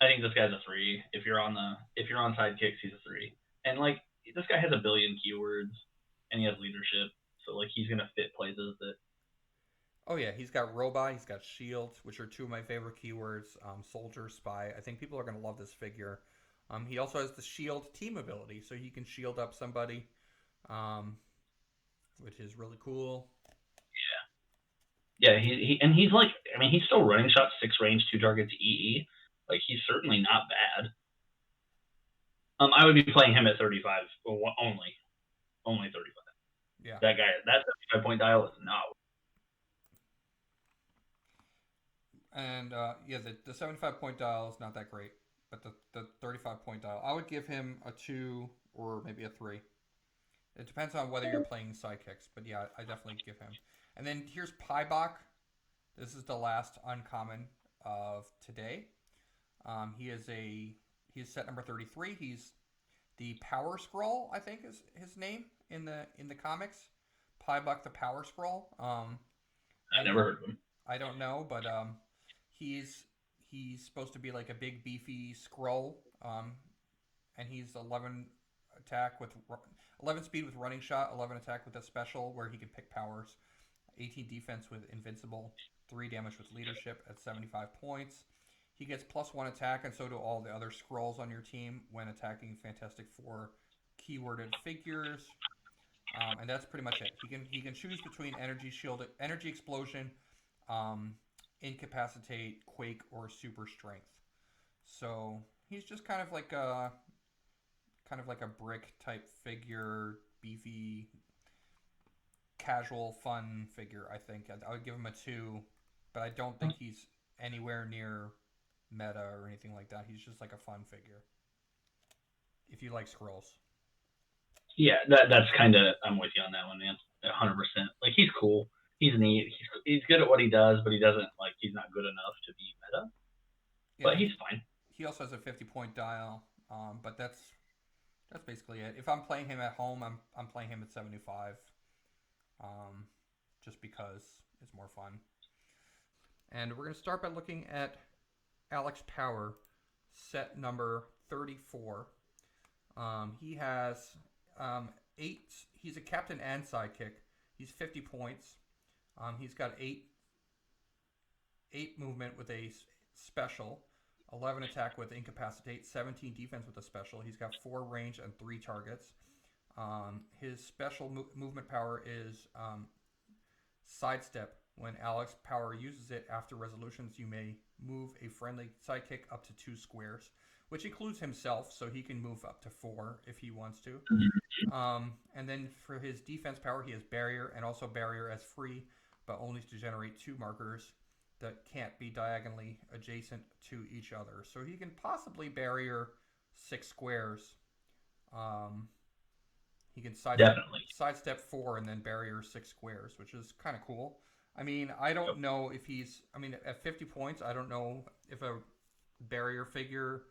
S2: I think this guy's a 3. If you're on sidekicks, he's a 3. And like this guy has a billion keywords and he has leadership. So like he's gonna fit places that
S1: oh yeah, he's got robot, he's got shield, which are two of my favorite keywords. Soldier, spy. I think people are gonna love this figure. He also has the shield team ability, so he can shield up somebody, um, which is really cool.
S2: yeah, he's like he's still running shot 6 range, 2 targets EE. Like he's certainly not bad. I would be playing him at 35 only 35.
S1: Yeah.
S2: That 75 point dial is not.
S1: And yeah, the 75 point dial is not that great, but the 35 point dial, I would give him a 2 or maybe a 3. It depends on whether you're playing sidekicks, but yeah, I definitely give him. And then here's Piebach. This is the last uncommon of today. He is set number 33. He's the Power Scroll, I think is his name in the comics. Piebach the Power Scroll.
S2: I never heard of him.
S1: I don't know, but he's supposed to be like a big beefy scroll. And he's 11 attack with 11 speed with running shot, 11 attack with a special where he can pick powers, 18 defense with invincible, 3 damage with leadership at 75 points. He gets +1 attack, and so do all the other scrolls on your team when attacking Fantastic Four keyworded figures. And that's pretty much it. He can choose between energy shield, energy explosion, incapacitate, quake, or super strength. So he's just kind of like a brick type figure, beefy, casual, fun figure. I think I would give him a 2, but I don't think he's anywhere near meta or anything like that. He's just like a fun figure. If you like scrolls.
S2: Yeah, that's kind of, I'm with you on that one, man. 100%. Like he's cool. He's neat. He's good at what he does, but he's not good enough to be meta. Yeah, but he's fine.
S1: He also has a 50 point dial, but that's basically it. If I'm playing him at home, I'm playing him at 75, just because it's more fun. And we're gonna start by looking at Alex Power, set number 34. He has 8. He's a captain and sidekick. He's 50 points. He's got 8 movement with a special, 11 attack with incapacitate, 17 defense with a special. He's got 4 range and 3 targets. His special movement power is sidestep. When Alex Power uses it after resolutions, you may move a friendly sidekick up to 2 squares, which includes himself, so he can move up to 4 if he wants to. And then for his defense power, he has barrier, and also barrier as free, but only to generate 2 markers that can't be diagonally adjacent to each other. So he can possibly barrier 6 squares. He can sidestep 4 and then barrier 6 squares, which is kind of cool. I mean, I don't know if at 50 points, I don't know if a barrier figure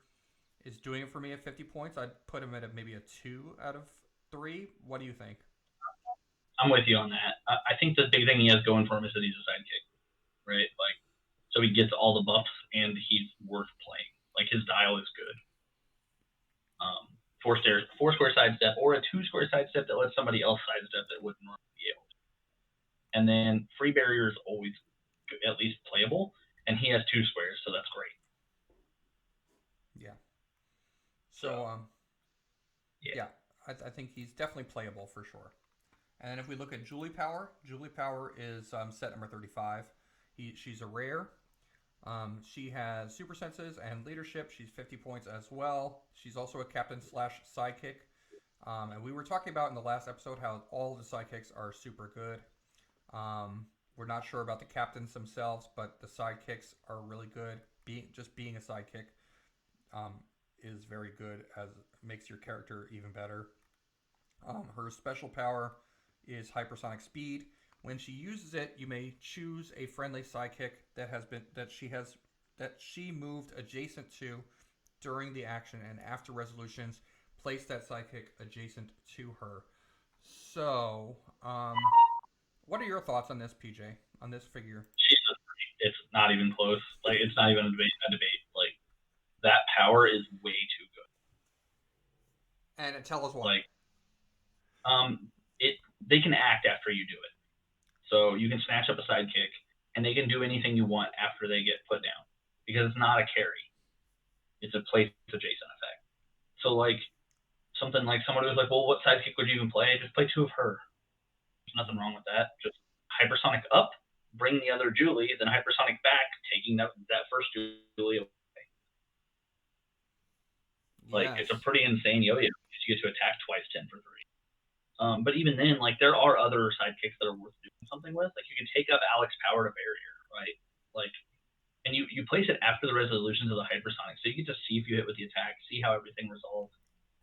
S1: is doing it for me at 50 points. I'd put him at maybe a 2 out of 3. What do you think?
S2: I'm with you on that. I think the big thing he has going for him is that he's a sidekick, right? Like, so he gets all the buffs and he's worth playing. Like his dial is good. 4 square sidestep or a 2 square sidestep that lets somebody else sidestep that wouldn't normally be able to. And then free barrier is always at least playable, and he has 2 squares, so that's great.
S1: Yeah. So yeah, I think he's definitely playable for sure. And then if we look at Julie Power is set number 35. She's a rare. She has super senses and leadership. She's 50 points as well. She's also a captain slash sidekick. And we were talking about in the last episode how all the sidekicks are super good. We're not sure about the captains themselves, but the sidekicks are really good. Being a sidekick is very good, as makes your character even better. Her special power is hypersonic speed. When she uses it, you may choose a friendly sidekick that she moved adjacent to during the action, and after resolutions, place that sidekick adjacent to her. So, what are your thoughts on this, PJ? On this figure?
S2: It's not even close. Like, it's not even a debate. Like, that power is way too good.
S1: And tell us why.
S2: Like, they can act after you do it. So you can snatch up a sidekick, and they can do anything you want after they get put down, because it's not a carry. It's a place adjacent effect. So, like, something like somebody was like, well, what sidekick would you even play? Just play 2 of her. There's nothing wrong with that. Just hypersonic up, bring the other Julie, then hypersonic back, taking that first Julie away. Like, yes. It's a pretty insane yo-yo because you get to attack twice 10 for 3. But even then, like, there are other sidekicks that are worth doing something with. Like, you can take up Alex Power to barrier, right? Like, and you place it after the resolutions of the hypersonic, so you get to see if you hit with the attack, see how everything resolves.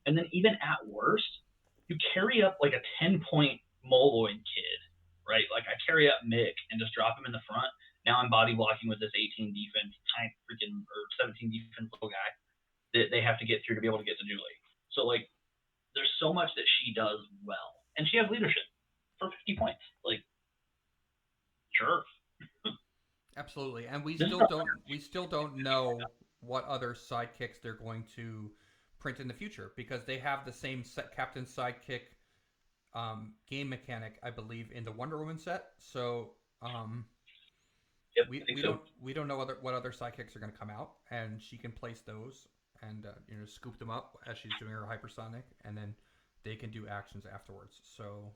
S2: And then even at worst, you carry up like a 10-point Moloid kid, right? Like, I carry up Mick and just drop him in the front. Now I'm body blocking with this 18 defense, or 17 defense little guy that they have to get through to be able to get to Julie. So, like, there's so much that she does well, and she has leadership for 50 points. Like, sure.
S1: Absolutely, and we still don't know what other sidekicks they're going to print in the future, because they have the same captain sidekick game mechanic, I believe, in the Wonder Woman set. So
S2: yep,
S1: we don't know what other sidekicks are going to come out, and she can place those and scoop them up as she's doing her hypersonic, and then they can do actions afterwards. So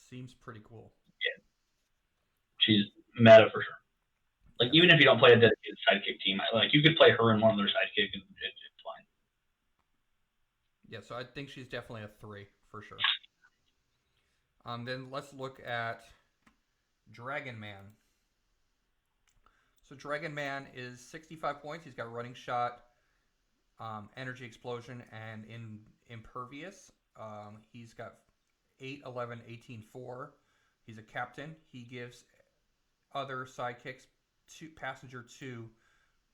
S1: seems pretty cool.
S2: Yeah, she's meta for sure. Like, even if you don't play a dedicated sidekick team, like, you could play her and one other sidekick, and it's fine.
S1: Yeah, so I think she's definitely a 3 for sure. Then let's look at Dragon Man. So Dragon Man is 65 points. He's got running shot, energy explosion, and impervious. He's got 8, 11, 18, 4. He's a captain. He gives other sidekicks passenger 2,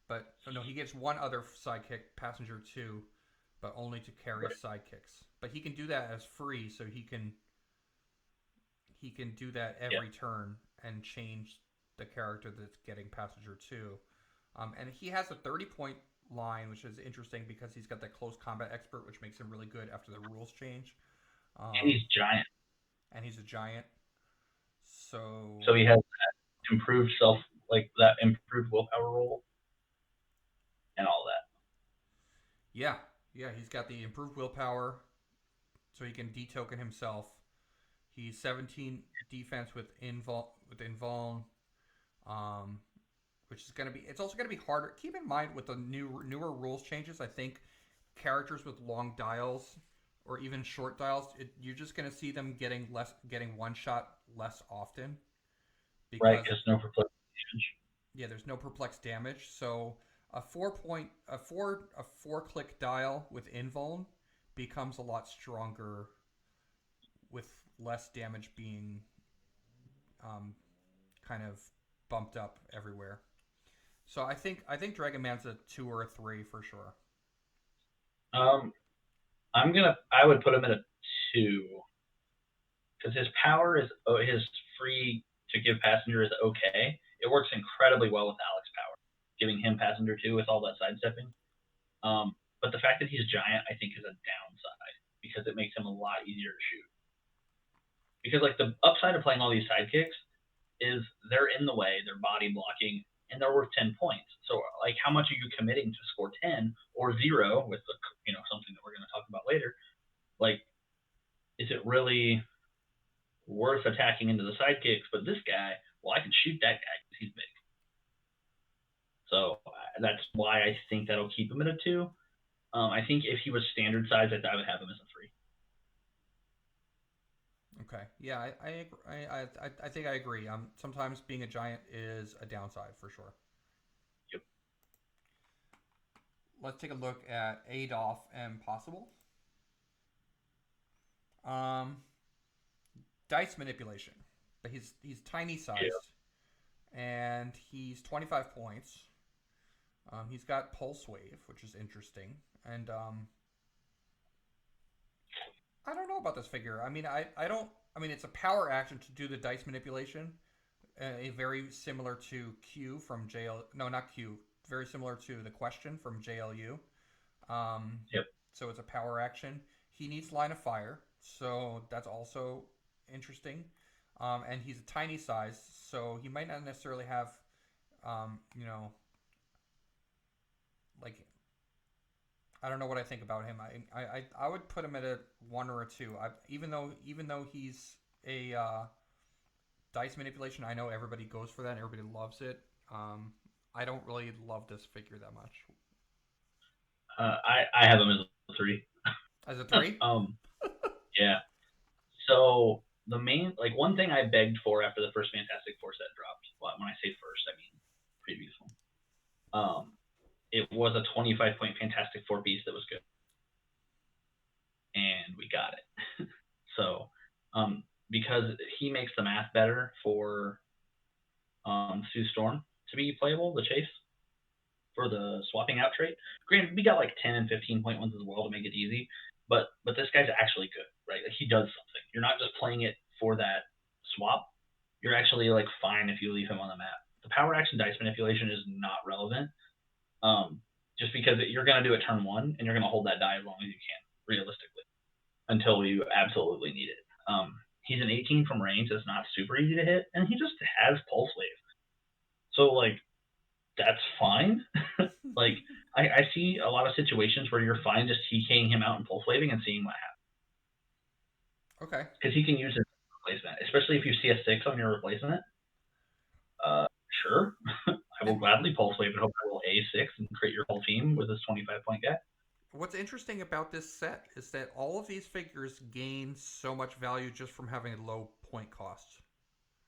S1: but no, he gives one other sidekick passenger 2, but only to carry sidekicks. But he can do that as free, so he can do that every turn and change the character that's getting passenger 2. And he has a 30-point line, which is interesting because he's got that close combat expert, which makes him really good after the rules change.
S2: He's giant.
S1: And he's a giant. So
S2: he has that improved that improved willpower roll and all that.
S1: Yeah, he's got the improved willpower, so he can de-token himself. He's 17 defense with invuln, which is gonna be. It's also gonna be harder. Keep in mind with the newer rules changes, I think characters with long dials or even short dials, you're just gonna see them getting one shot less often.
S2: Right, because no perplex damage.
S1: Yeah, there's no perplex damage, so a 4-click dial with invuln becomes a lot stronger with less damage being kind of bumped up everywhere. So I think Dragon Man's a 2 or a 3 for sure.
S2: I would put him at a 2 because his power is his free to give passenger is okay. It works incredibly well with Alex Power, giving him passenger 2 with all that sidestepping. But the fact that he's giant, I think, is a downside because it makes him a lot easier to shoot. Because, like, the upside of playing all these sidekicks is they're in the way, they're body blocking, and they're worth 10 points. So, like, how much are you committing to score 10 or 0 with something that we're going to talk about later? Like, is it really worth attacking into the sidekicks? But this guy, well, I can shoot that guy because he's big. So that's why I think that'll keep him at a 2. I think if he was standard size, I would have him as a 3.
S1: Okay. Yeah, I think I agree. Sometimes being a giant is a downside for sure.
S2: Yep.
S1: Let's take a look at Adolf and Possible. Um, Dice manipulation. But he's tiny
S2: Yeah.
S1: sized, and he's 25 points. He's got Pulse Wave, which is interesting, and I don't know about this figure. I mean, I don't. I mean, it's a power action to do the dice manipulation, very similar to Q from JL. No, not Q. Very similar to the question from JLU. Um,
S2: Yep.
S1: so it's a power action. He needs line of fire, so that's also interesting. And he's a tiny size, so he might not necessarily have, you know, like I don't know what I think about him. I would put him at a 1 or a 2. Even though he's a dice manipulation, I know everybody goes for that. And everybody loves it. I don't really love this figure that much.
S2: I have him as a 3.
S1: As a 3?
S2: Yeah. So the main, like, one thing I begged for after the first Fantastic Four set dropped. Well, when I say first, I mean previous one. It was a 25-point Fantastic Four piece that was good, and we got it. So, because he makes the math better for Sue Storm to be playable, the chase for the swapping out trait. Granted, we got like 10 and 15-point ones as well to make it easy, but this guy's actually good, right? Like, he does something. You're not just playing it for that swap. You're actually like fine if you leave him on the map. The power action dice manipulation is not relevant, just because you're going to do it turn 1 and you're going to hold that die as long as you can, realistically, until you absolutely need it. He's an 18 from range. That's not super easy to hit, and he just has Pulse Wave. So, like, that's fine. Like, I see a lot of situations where you're fine just TKing him out and Pulse Waving and seeing what happens.
S1: Okay.
S2: Because he can use his replacement, especially if you see a 6 on your replacement. Sure. I will gladly Pulse Wave and hope I will A6 and create your whole team with this 25-point guy.
S1: What's interesting about this set is that all of these figures gain so much value just from having a low point cost.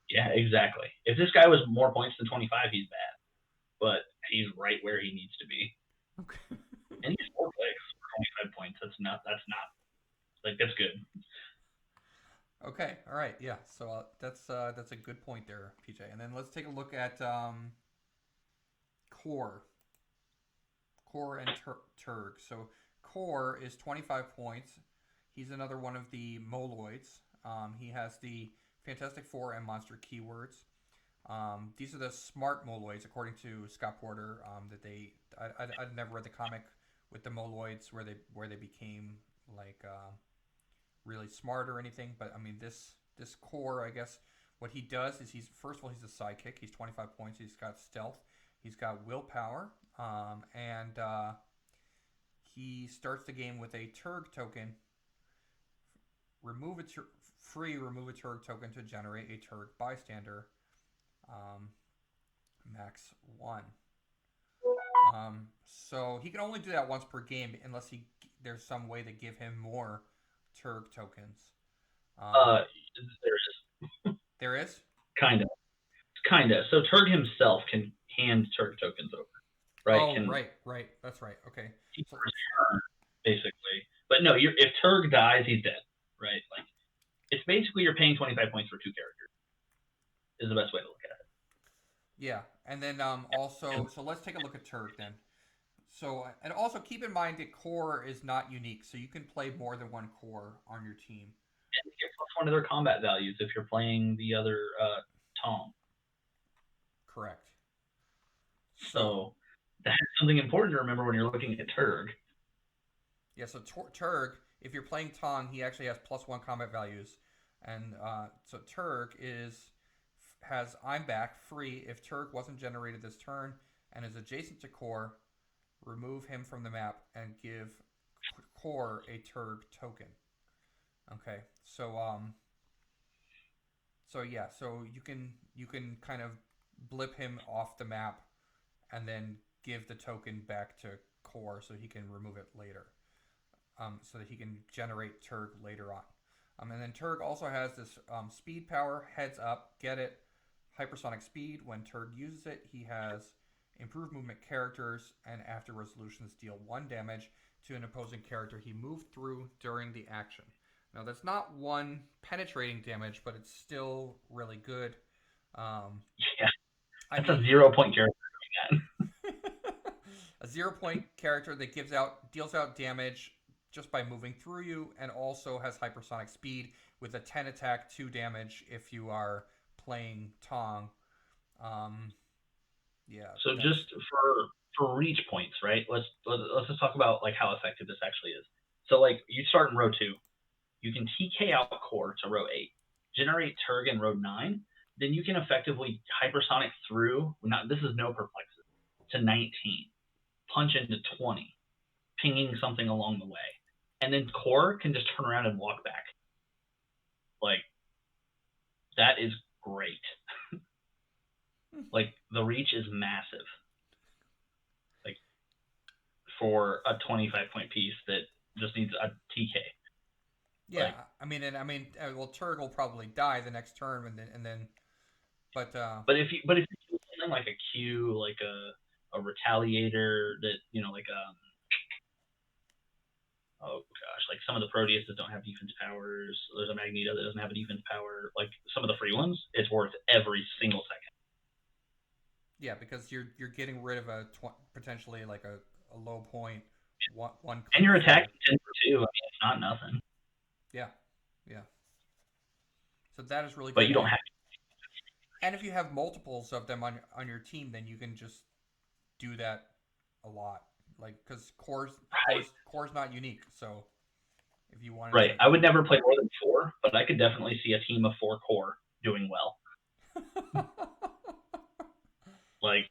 S2: Yeah, exactly. If this guy was more points than 25, he's bad. But he's right where he needs to be.
S1: Okay.
S2: And he's 4 clicks for 25 points. That's not like, that's good.
S1: Okay. All right. Yeah. So that's a good point there, PJ. And then let's take a look at Core. Core and Turg. So Core is 25 points. He's another one of the Moloids. He has the Fantastic Four and Monster keywords. These are the smart Moloids, according to Scott Porter. That I'd never read the comic with the Moloids where they became like really smart or anything. But I mean, this Core, I guess, what he does is he's first of all he's a sidekick. He's 25 points. He's got stealth. He's got willpower, and he starts the game with a Turg token. Remove a Turg token to generate a Turg bystander. Max 1. So he can only do that once per game unless there's some way to give him more Turg tokens.
S2: There is.
S1: There is?
S2: Kinda. So Turg himself can hand Turg tokens over, right?
S1: Oh, right. That's right. Okay.
S2: So, basically, but no, if Turg dies, he's dead, right? Like, it's basically you're paying 25 points for 2 characters. Is the best way to look at it.
S1: Yeah, and then also, so let's take a look at Turg then. So, and also keep in mind that Core is not unique, so you can play more than one Core on your team.
S2: And you get plus 1 of their combat values if you're playing the other Tom.
S1: Correct.
S2: So that's something important to remember when you're looking at Turg.
S1: Yeah, so Turg, if you're playing Tong, he actually has plus 1 combat values, and so Turg has I'm back free if Turg wasn't generated this turn and is adjacent to Core. Remove him from the map and give Core a Turg token. Okay, so so yeah, so you can kind of blip him off the map and then give the token back to Core so he can remove it later. So that he can generate Turg later on. And then Turg also has this speed power, heads up, get it, hypersonic speed. When Turg uses it, he has improved movement characters, and after resolutions deal 1 damage to an opposing character he moved through during the action. Now that's not 1 penetrating damage, but it's still really good.
S2: Yeah,
S1: I
S2: that's
S1: mean,
S2: a 0-point character doing
S1: that. A 0-point character that deals out damage just by moving through you, and also has hypersonic speed with a 10 attack, 2 damage if you are playing Tong. Yeah.
S2: So just for reach points, right? Let's just talk about like how effective this actually is. So like you start in row 2, you can TK out Core to row 8, generate Turg in row 9, then you can effectively hypersonic through. This is no perplexity to 19, punch into 20, pinging something along the way. And then Core can just turn around and walk back. Like, that is great. Like, the reach is massive. Like, for a 25-point piece that just needs a TK.
S1: Yeah, like, well, Turg will probably die the next turn, but
S2: if you do something like a Q, like a retaliator that like oh gosh, like some of the Proteus that don't have defense powers. There's a Magneto that doesn't have a defense power. Like some of the free ones, it's worth every single second.
S1: Yeah, because you're getting rid of potentially like a low point one.
S2: And you're attacking 10 for 2. I mean, it's not nothing.
S1: Yeah. So that is really good.
S2: But you don't have.
S1: And if you have multiples of them on your team, then you can just do that a lot. Like, because Core's not unique, so if you wanted
S2: I would never play more than 4, but I could definitely see a team of 4 Core doing well. Like,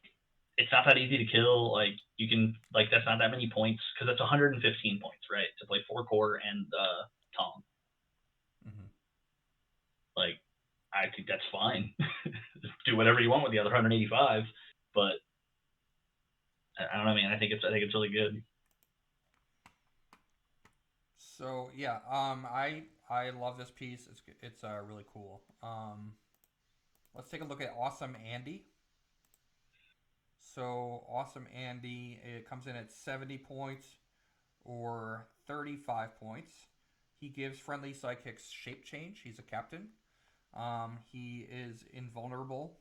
S2: it's not that easy to kill. Like, you can, like, that's not that many points, because that's 115 points, right, to play 4 Core and Tong.
S1: Mm-hmm.
S2: Like, I think that's fine. Do whatever you want with the other 185, but I don't know, man. I think it's really good.
S1: So yeah, I love this piece. It's really cool. Let's take a look at Awesome Andy. So Awesome Andy, it comes in at 70 points or 35 points. He gives friendly sidekicks shape change. He's a captain. He is invulnerable,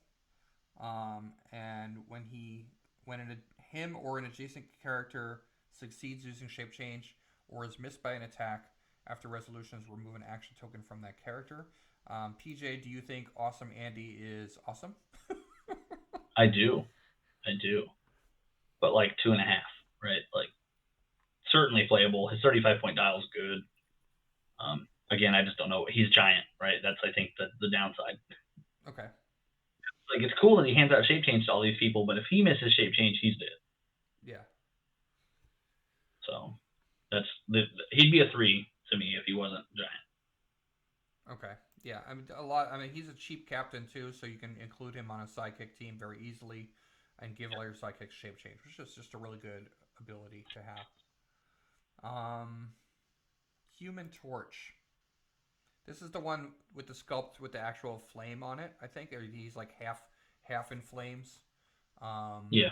S1: and when him or an adjacent character succeeds using shape change or is missed by an attack, after resolutions, remove an action token from that character. PJ, do you think Awesome Andy is awesome?
S2: I do. But like 2.5, right? Like, certainly playable. His 35-point dial is good. Again, I just don't know. He's giant, right? That's, I think, the downside.
S1: Okay.
S2: Like, it's cool that he hands out shape change to all these people, but if he misses shape change, he's dead.
S1: Yeah.
S2: So he'd be a 3 to me if he wasn't giant.
S1: Okay. Yeah. He's a cheap captain too, so you can include him on a sidekick team very easily, and give all your sidekicks shape change, which is just a really good ability to have. Human Torch. This is the one with the sculpt with the actual flame on it, I think. Or he's like half in flames.
S2: Yeah.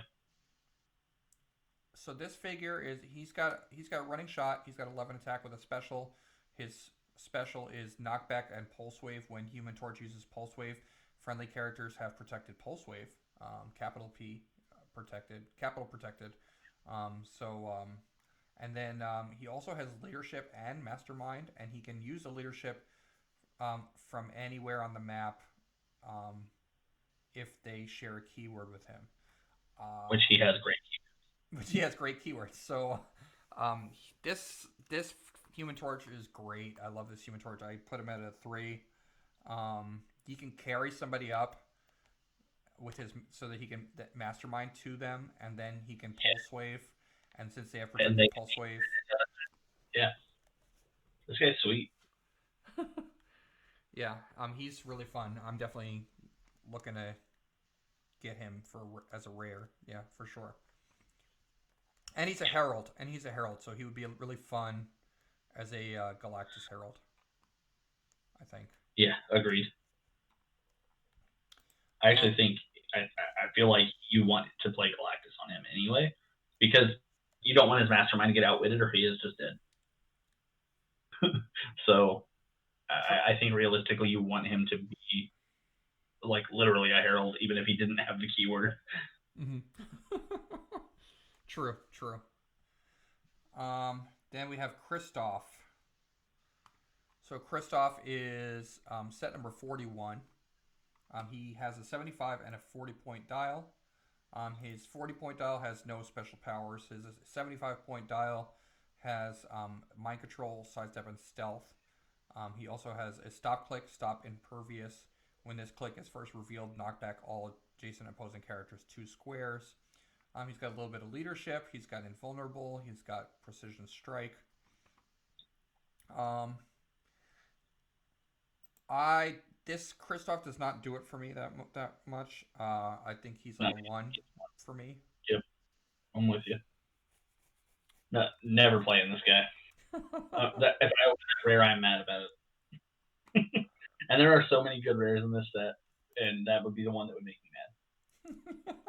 S1: So this figure is he's got running shot. He's got 11 attack with a special. His special is knockback and pulse wave. When Human Torch uses pulse wave, friendly characters have protected pulse wave. Capital P protected. And then he also has leadership and mastermind, and he can use a leadership from anywhere on the map if they share a keyword with him.
S2: Which he has great
S1: keywords. So this Human Torch is great. I love this Human Torch. I put him at a 3. He can carry somebody up with his so that he can mastermind to them, and then he can pulse wave. And since they have protected pulse wave,
S2: yeah, this guy's sweet.
S1: Yeah, he's really fun. I'm definitely looking to get him as a rare. Yeah, for sure. And he's a herald, so he would be really fun as a Galactus herald, I think.
S2: Yeah, agreed. I actually think I feel like you want to play Galactus on him anyway, because you don't want his mastermind to get outwitted or he is just dead. So I think realistically you want him to be like literally a herald, even if he didn't have the keyword.
S1: Mm-hmm. True. Then we have Kristoff. So Kristoff is set number 41. He has a 75 and a 40-point dial. His 40-point dial has no special powers. His 75-point dial has mind control, sidestep, and stealth. He also has a stop click, stop impervious. When this click is first revealed, knock back all adjacent opposing characters 2 squares. He's got a little bit of leadership. He's got invulnerable. He's got precision strike. This Kristoff does not do it for me that much. I think he's like a 1 for me.
S2: Yep, I'm with you. No, never playing this guy. If I open that rare, I'm mad about it. And there are so many good rares in this set, and that would be the one that would make me mad.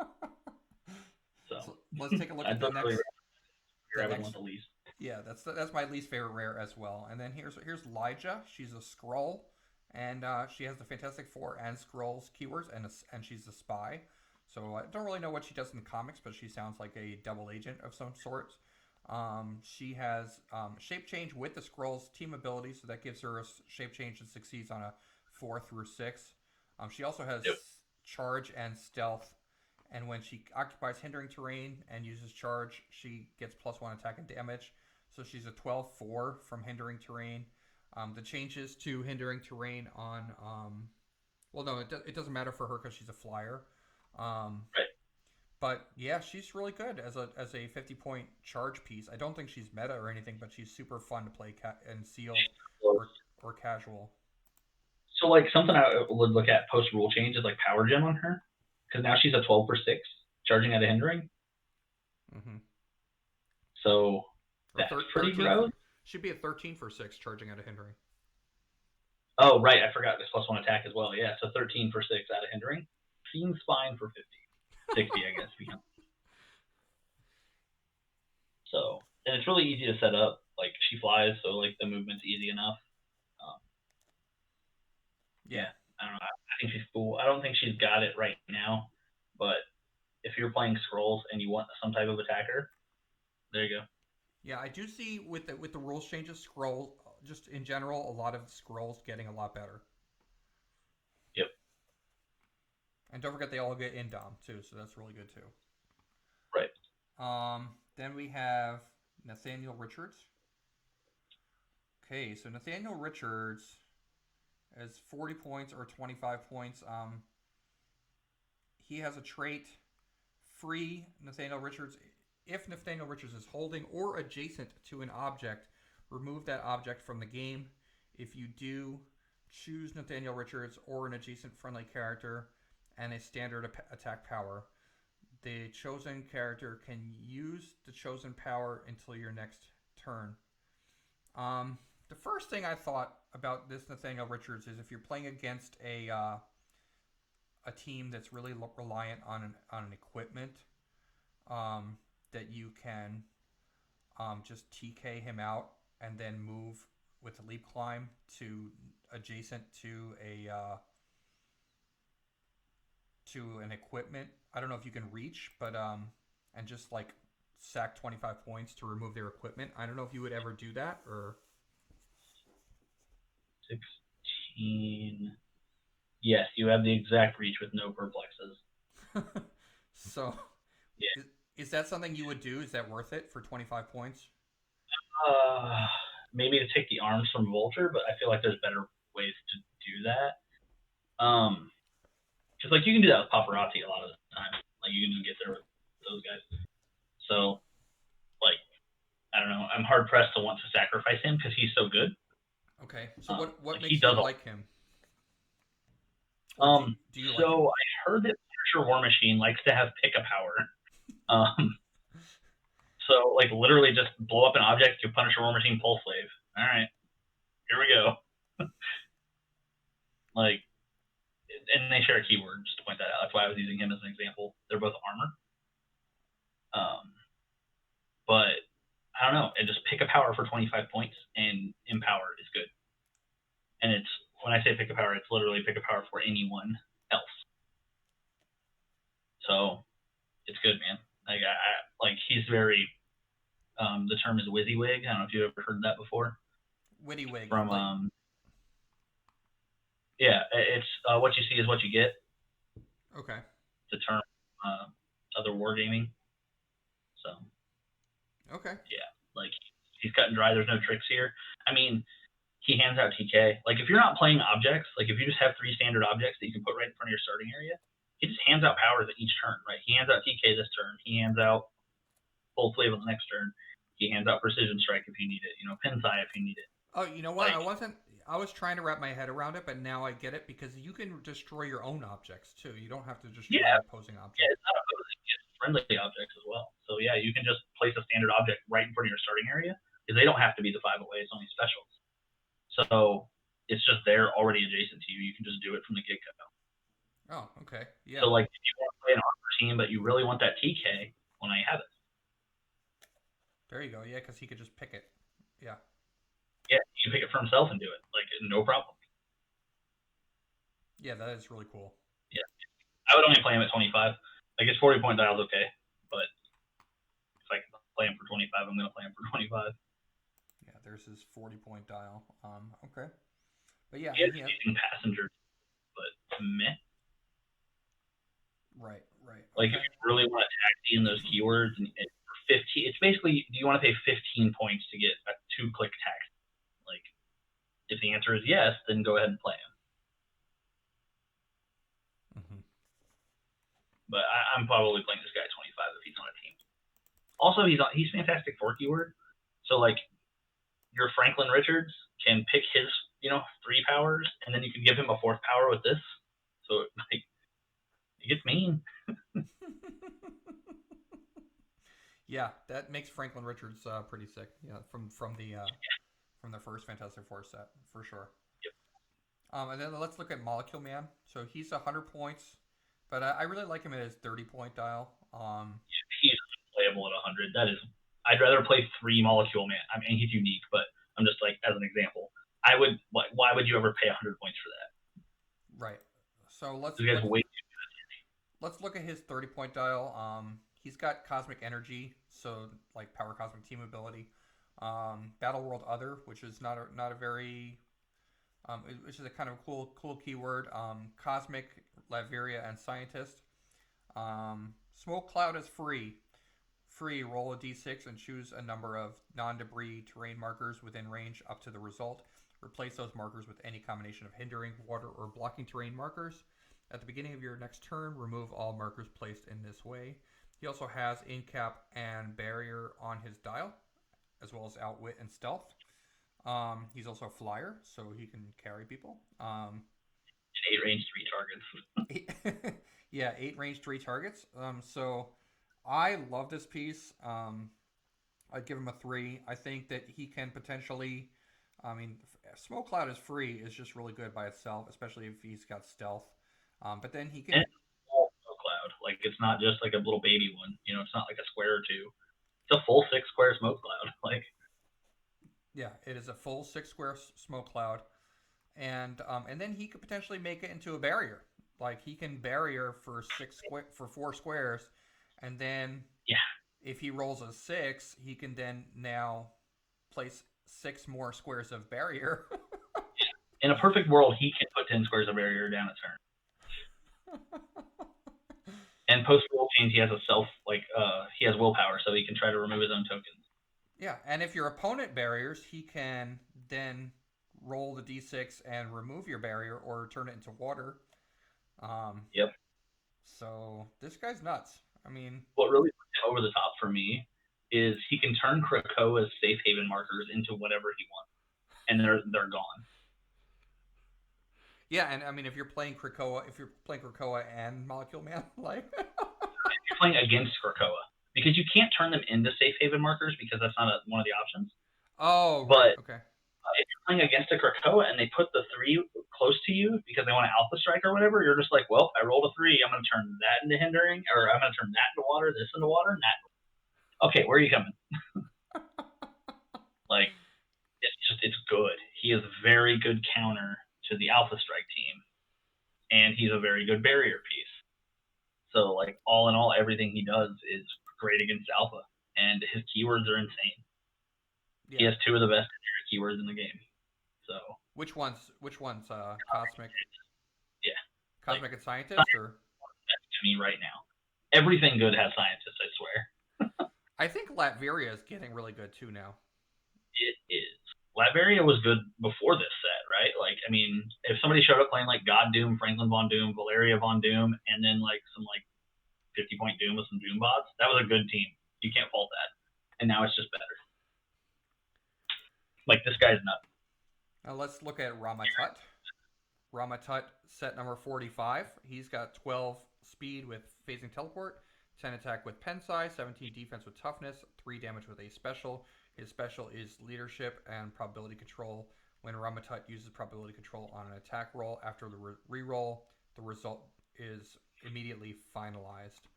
S2: So
S1: let's take a look at the next.
S2: I would want the least.
S1: Yeah, that's my least favorite rare as well. And then here's Lyja. She's a Skrull, and she has the Fantastic Four and Skrulls keywords, and she's a spy. So I don't really know what she does in the comics, but she sounds like a double agent of some sort. She has shape change with the Skrulls team ability, so that gives her a shape change and succeeds on a 4 through 6. She also has charge and stealth, and when she occupies hindering terrain and uses charge, she gets +1 attack and damage. So she's a 12/4 from hindering terrain. The changes to hindering terrain on well, no, it doesn't matter for her because she's a flyer.
S2: Right.
S1: But yeah, she's really good as a 50-point charge piece. I don't think she's meta or anything, but she's super fun to play and sealed or casual.
S2: So like something I would look at post rule change is like power gem on her, because now she's a 12 for 6 charging at a hindering.
S1: Mm-hmm.
S2: So that's pretty gross.
S1: Should be a 13 for 6 charging at a hindering.
S2: Oh right, I forgot this +1 attack as well. Yeah, so 13 for 6 at a hindering seems fine for 50. 60, I guess. So, and it's really easy to set up. Like, she flies, so, like, the movement's easy enough. Yeah, I don't know. I think she's cool. I don't think she's got it right now, but if you're playing Skrulls and you want some type of attacker, there you go.
S1: Yeah, I do see with the rules changes, Skrulls, just in general, a lot of Skrulls getting a lot better.
S2: Yep.
S1: And don't forget they all get Indom too, so that's really good too.
S2: Right.
S1: Then we have Nathaniel Richards. Okay, so Nathaniel Richards is 40 points or 25 points. He has a trait, free Nathaniel Richards. If Nathaniel Richards is holding or adjacent to an object, remove that object from the game. If you do, choose Nathaniel Richards or an adjacent friendly character and a standard attack power. The chosen character can use the chosen power until your next turn. The first thing I thought about this Nathaniel Richards is if you're playing against a team that's really reliant on an equipment, that you can just TK him out and then move with a leap climb to adjacent to an equipment. I don't know if you can reach, but and just like sack 25 points to remove their equipment. I don't know if you would ever do that or
S2: 16. Yes, you have the exact reach with no perplexes.
S1: So, yeah. Is that something you would do? Is that worth it for 25 points?
S2: Maybe to take the arms from Vulture, but I feel like there's better ways to do that. Because like you can do that with Paparazzi a lot of the time. Like you can just get there with those guys. So, like, I don't know. I'm hard pressed to want to sacrifice him because he's so good.
S1: Okay. So what makes you like him?
S2: Do you like him? I heard that Punisher War Machine likes to have pick a power. So like literally just blow up an object to Punisher War Machine Pulse Wave. All right, here we go. Like, and they share a keyword, just to point that out. That's why I was using him as an example. They're both armor. But I don't know. And just pick a power for 25 points, and Empower is good. And it's, when I say pick a power, it's literally pick a power for anyone else. So it's good, man. Like he's very. The term is WYSIWYG. I don't know if you ever heard that before.
S1: WYSIWYG.
S2: From yeah, it's what you see is what you get.
S1: Okay.
S2: The term other wargaming. So.
S1: Okay.
S2: Yeah, like he's cut and dry. There's no tricks here. I mean, he hands out TK. Like if you're not playing objects, like if you just have 3 standard objects that you can put right in front of your starting area, he just hands out powers at each turn, right? He hands out TK this turn. He hands out Full Flave on the next turn. He hands out Precision Strike if you need it. Pinsai if you need it.
S1: Oh, you know what? I was trying to wrap my head around it, but now I get it because you can destroy your own objects too. You don't have to destroy opposing objects.
S2: Yeah, it's not opposing. It's friendly objects as well. So yeah, you can just place a standard object right in front of your starting area because they don't have to be the 5 away. It's only specials. So it's just there already adjacent to you. You can just do it from the get-go.
S1: Oh, okay. Yeah.
S2: So like if you want to play an armor team but you really want that TK, well now you have it.
S1: There you go. Yeah, because he could just pick it. Yeah.
S2: Yeah, he can pick it for himself and do it. Like no problem.
S1: Yeah, that is really cool.
S2: Yeah. I would only play him at 25. Like his 40-point dial is okay, but if I can play him for 25, I'm gonna play him for 25.
S1: Yeah, there's his 40-point dial. Okay. But yeah,
S2: he has using passenger, but meh.
S1: Right.
S2: Like if you really want to tag in those keywords and for 15, it's basically, do you want to pay 15 points to get a 2-click tag? Like if the answer is yes, then go ahead and play him.
S1: Mm-hmm.
S2: But I'm probably playing this guy at 25 if he's on a team. Also, he's fantastic for keyword. So like your Franklin Richards can pick his 3 powers, and then you can give him a 4th power with this. So like it gets mean.
S1: Yeah, that makes Franklin Richards pretty sick. Yeah, from the first Fantastic Four set for sure.
S2: Yep.
S1: And then let's look at Molecule Man. So he's 100 points, but I really like him at his 30-point dial.
S2: He's playable at 100. That is, I'd rather play 3 Molecule Man. I mean, he's unique, but I'm just like as an example. Why would you ever pay 100 points for that?
S1: Right. So let's look at his 30-point dial. He's got Cosmic Energy, so like Power Cosmic Team ability. Battle World Other, which is not a very, which is a kind of cool keyword. Cosmic, Latveria, and Scientist. Smoke Cloud is free. Roll a d6 and choose a number of non-debris terrain markers within range up to the result. Replace those markers with any combination of hindering, water, or blocking terrain markers. At the beginning of your next turn, remove all markers placed in this way. He also has Incap and Barrier on his dial, as well as Outwit and Stealth. He's also a flyer, so he can carry people.
S2: 8 range 3 targets.
S1: Yeah, 8 range 3 targets. So I love this piece. I'd give him a 3. I think that he can potentially, Smoke Cloud is free is just really good by itself, especially if he's got Stealth. But then he can.
S2: And full Smoke Cloud. Like it's not just like a little baby one. It's not like a square or 2. It's a full 6 square Smoke Cloud. Like.
S1: Yeah, it is a full 6 square Smoke Cloud, and then he could potentially make it into a barrier. Like he can barrier for 4 squares, and then if he rolls a 6, he can then now place 6 more squares of barrier.
S2: In a perfect world, he can put 10 squares of barrier down a turn. And post roll change, he has he has willpower, so he can try to remove his own tokens.
S1: Yeah, and if your opponent barriers, he can then roll the d6 and remove your barrier or turn it into water.
S2: Yep.
S1: So this guy's nuts. I mean,
S2: what really puts him over the top for me is he can turn Krakoa's safe haven markers into whatever he wants, and they're gone.
S1: Yeah, and I mean, if you're playing Krakoa and Molecule Man, like,
S2: You're playing against Krakoa because you can't turn them into safe haven markers because that's not one of the options.
S1: oh right,
S2: But
S1: okay,
S2: if you're playing against a Krakoa and they put the 3 close to you because they want to alpha strike or whatever, you're just like, well, I rolled a 3. I'm going to turn that into hindering, or I'm going to turn that into water, this into water, and that. Okay, where are you coming? Like, it's good. He is a very good counter to the alpha strike team, and he's a very good barrier piece. So, like, all in all, everything he does is great against alpha, and his keywords are insane.
S1: yeah.
S2: He has 2 of the best keywords in the game. So
S1: Which ones? Cosmic,
S2: yeah, like
S1: Cosmic and Scientist, or
S2: to me right now, everything good has scientists. I swear.
S1: I think Latveria is getting really good too now.
S2: It is. Latveria was good before this set, right? Like, I mean, if somebody showed up playing like God Doom, Franklin Von Doom, Valeria Von Doom, and then like some like 50-point Doom with some Doom bots, that was a good team. You can't fault that. And now it's just better. Like, this guy's nuts.
S1: Now let's look at Ramatut. Ramatut, set number 45. He's got 12 speed with phasing teleport, 10 attack with Pensai, 17 defense with toughness, 3 damage with a special. His special is leadership and probability control. When Ramatut uses probability control on an attack roll after the reroll, the result is immediately finalized.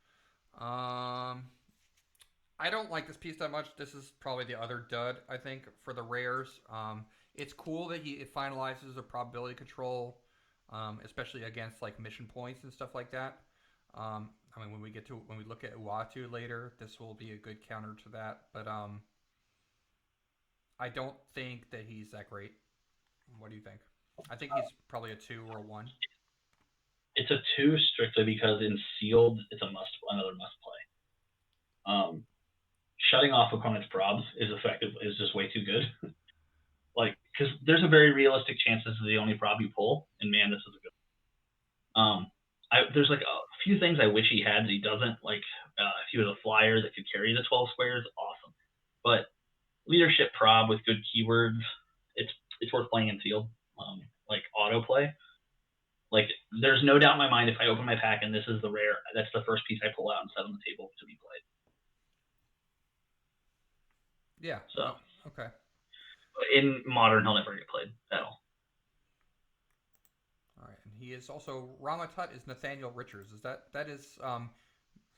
S1: I don't like this piece that much. This is probably the other dud, I think, for the rares. It's cool that it finalizes a probability control, especially against like mission points and stuff like that. I mean, when we look at Uatu later, this will be a good counter to that. But I don't think that he's that great. What do you think? I think he's probably a 2 or a 1.
S2: It's a 2 strictly because in sealed, it's another must play. Shutting off opponent's probs is just way too good. Like, because there's a very realistic chance this is the only prob you pull, and man, this is a good one. There's like a few things I wish he had that he doesn't. Like, if he was a flyer that could carry the 12 squares, awesome. But leadership prob with good keywords, it's worth playing in sealed. Like autoplay. Like, there's no doubt in my mind if I open my pack and this is the rare, that's the first piece I pull out and set on the table to be played.
S1: Yeah.
S2: So
S1: okay.
S2: In modern, he'll never get played at all.
S1: All right, and he is also Ramatut is Nathaniel Richards. That is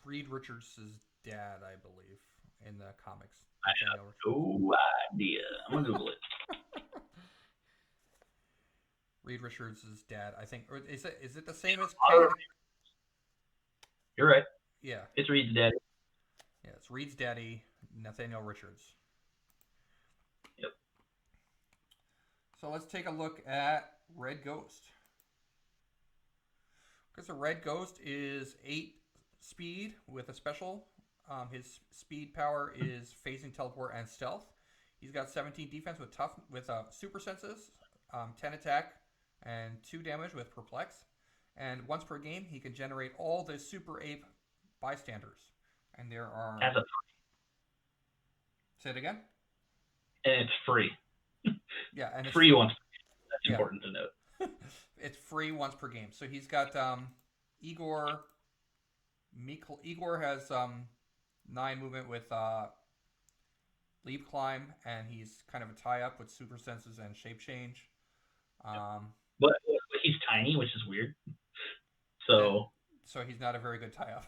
S1: Reed Richards' dad, I believe, in the comics.
S2: I have no idea. I'm gonna Google it.
S1: Reed Richards' dad, I think. Or is it the same as
S2: Kane? You're right.
S1: Yeah.
S2: It's Reed's daddy.
S1: Yeah, it's Reed's daddy, Nathaniel Richards.
S2: Yep.
S1: So let's take a look at Red Ghost. Because the Red Ghost is 8 speed with a special. His speed power is phasing, teleport, and stealth. He's got 17 defense with super senses, 10 attack, and 2 damage with perplex. And once per game, he can generate all the super ape bystanders. And there are.
S2: As a free.
S1: Say it again.
S2: And it's free.
S1: Yeah, and it's
S2: free once. That's important to note.
S1: It's free once per game. So he's got Igor. Igor has 9 movement with leap climb, and he's kind of a tie up with super senses and shape change.
S2: But he's tiny, which is weird. So
S1: he's not a very good tie up.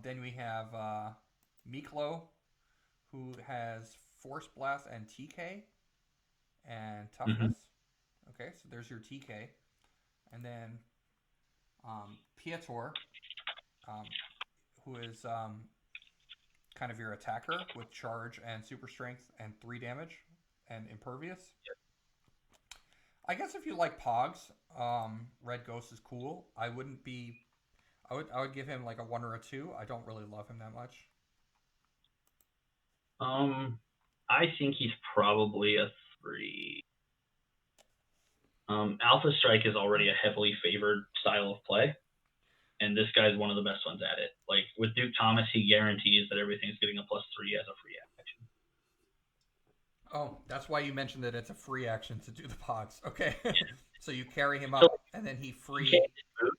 S1: Then we have Miklo, who has Force Blast and TK and Toughness. Mm-hmm. Okay, so there's your TK. And then Piotr, who is kind of your attacker with charge and super strength and 3 damage and impervious.
S2: Yep.
S1: I guess if you like Pogs, Red Ghost is cool. I would give him like a 1 or a 2. I don't really love him that much.
S2: I think he's probably a 3. Alpha Strike is already a heavily favored style of play, and this guy's one of the best ones at it. Like, with Duke Thomas, he guarantees that everything's getting a +3 as a free action.
S1: Oh, that's why you mentioned that it's a free action to do the pogs. Okay. So you carry him
S2: So
S1: up, and then he
S2: you
S1: free.
S2: can't move.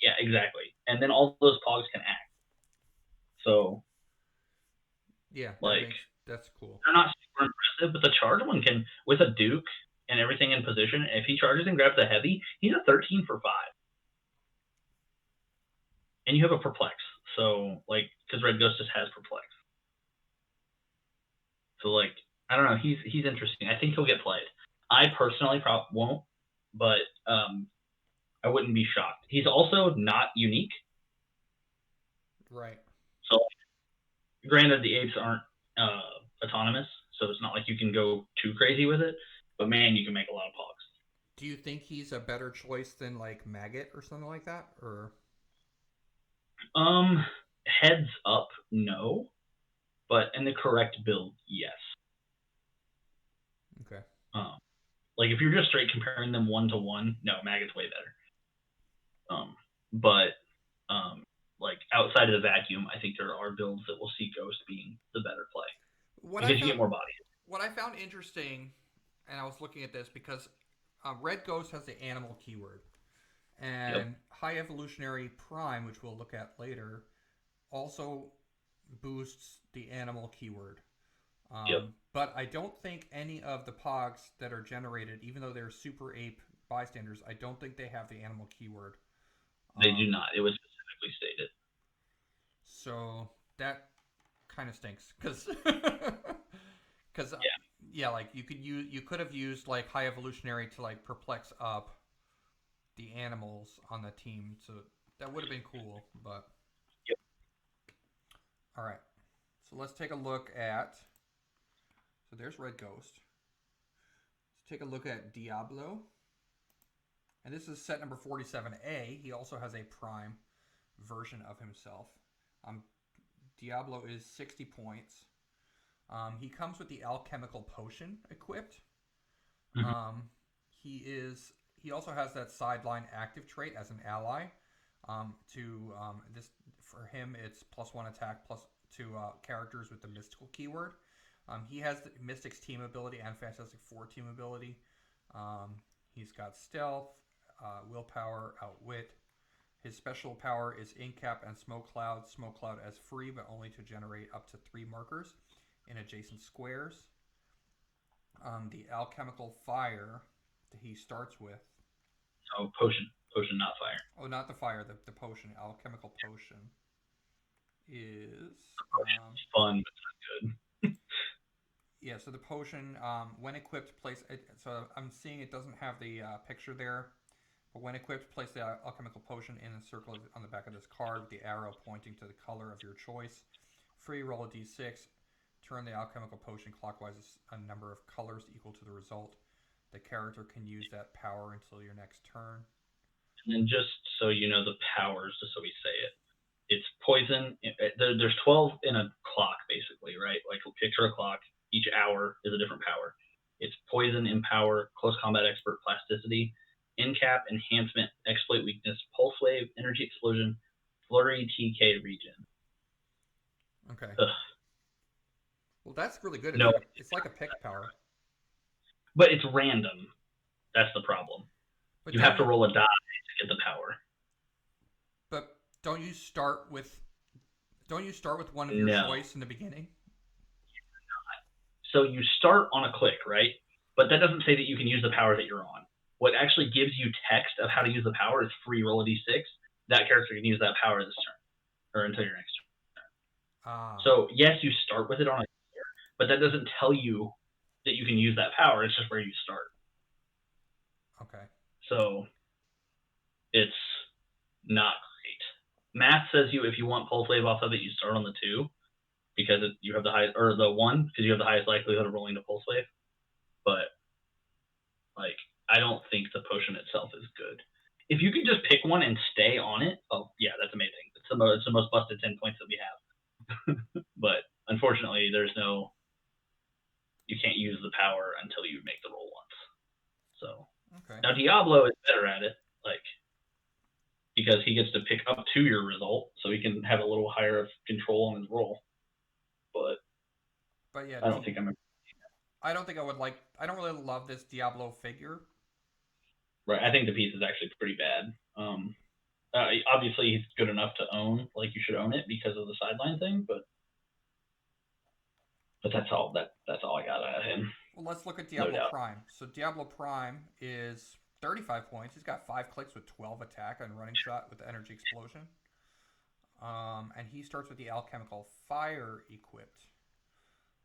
S2: Yeah, exactly. And then all those pogs can act. So
S1: Yeah,
S2: like
S1: that's cool.
S2: they're not super impressive, but the charge one can with a Duke and everything in position. If he charges and grabs a heavy, he's a 13 for 5, and you have a perplex. So like because Red Ghost just has perplex. So like I don't know, he's interesting. I think he'll get played. I personally probably won't, but I wouldn't be shocked. He's also not unique.
S1: Right.
S2: So granted, the apes aren't autonomous, so it's not like you can go too crazy with it. But man, you can make a lot of pogs.
S1: Do you think he's a better choice than like Maggot or something like that? Or
S2: Heads up, no, but in the correct build, yes.
S1: okay.
S2: Um, like if you're just straight comparing them 1-to-1, no, Maggot's way better. But like outside of the vacuum, I think there are builds that will see Ghost being the better play
S1: What I
S2: because you
S1: found
S2: get more bodies.
S1: what I found interesting, and I was looking at this because Red Ghost has the animal keyword,
S2: Yep.
S1: and High Evolutionary Prime, which we'll look at later, also boosts the animal keyword.
S2: Yep.
S1: But I don't think any of the Pogs that are generated, even though they're Super Ape bystanders, I don't think they have the animal keyword.
S2: They do
S1: Um,
S2: not. It was specifically stated.
S1: so that kind of stinks because because
S2: Yeah.
S1: yeah, like you could have used like High Evolutionary to like perplex up the animals on the team, so that would have been cool. But
S2: Yep.
S1: all right, so let's take a look at. So there's Red Ghost. Let's take a look at Diablo. And this is set number 47A. He also has a prime version of himself. Um, Diablo is 60 points. He comes with the alchemical potion equipped.
S2: Mm-hmm.
S1: Um, he also has that sideline active trait as an ally. This for him, it's +1 attack plus to characters with the mystical keyword. He has the Mystic's team ability and Fantastic Four team ability. He's got stealth, willpower, outwit. His special power is Incap and Smoke Cloud. Smoke Cloud as free, but only to generate up to 3 markers in adjacent squares. The alchemical fire that he starts with.
S2: Oh, potion. Potion, not fire.
S1: Oh, not the fire, the potion. Alchemical potion is.
S2: Potion's fun, but not good.
S1: Yeah, so the potion, when equipped, place. So I'm seeing it doesn't have the picture there. But when equipped, place the alchemical potion in a circle on the back of this card with the arrow pointing to the color of your choice. Free, roll a d6. Turn the alchemical potion clockwise a number of colors equal to the result. The character can use that power until your next turn.
S2: And then just so you know the powers, just so we say it, it's poison. There's 12 in a clock, basically, right? Like picture a clock. Each hour is a different power. It's poison, empower, close combat expert, plasticity, incap, enhancement, exploit weakness, pulse wave, energy explosion, flurry, TK, regen.
S1: Okay.
S2: Ugh.
S1: Well, that's really good.
S2: No,
S1: It's like a pick power.
S2: but it's random. That's the problem.
S1: But
S2: You have to roll a die to get the power.
S1: But don't you start with one of your
S2: No.
S1: choice in the beginning?
S2: So you start on a click, right? But that doesn't say that you can use the power that you're on. What actually gives you text of how to use the power is free roll a d6. That character can use that power this turn or until your next turn. So yes, you start with it on a click, but that doesn't tell you that you can use that power. It's just where you start.
S1: Okay.
S2: So it's not great. Math says if you want pulse wave off of it, you start on the 2 because you have the highest, or the 1 because you have the highest likelihood of rolling the pulse wave. But like, I don't think the potion itself is good. If you could just pick one and stay on it, oh yeah, that's amazing. It's the most busted 10 points that we have. But unfortunately, you can't use the power until you make the roll once. So
S1: okay.
S2: Now Diablo is better at it, like because he gets to pick up to your result, so he can have a little higher control on his roll. But
S1: yeah,
S2: I don't think I'm.
S1: I don't think I would like. I don't really love this Diablo figure.
S2: Right. I think the piece is actually pretty bad. Obviously he's good enough to own. Like you should own it because of the sideline thing, but that's all. That's all I got out of him.
S1: Well, let's look at
S2: No
S1: Diablo
S2: doubt.
S1: Prime. So Diablo Prime is 35 points. He's got 5 clicks with 12 attack and running shot with the energy explosion. And he starts with the alchemical fire equipped.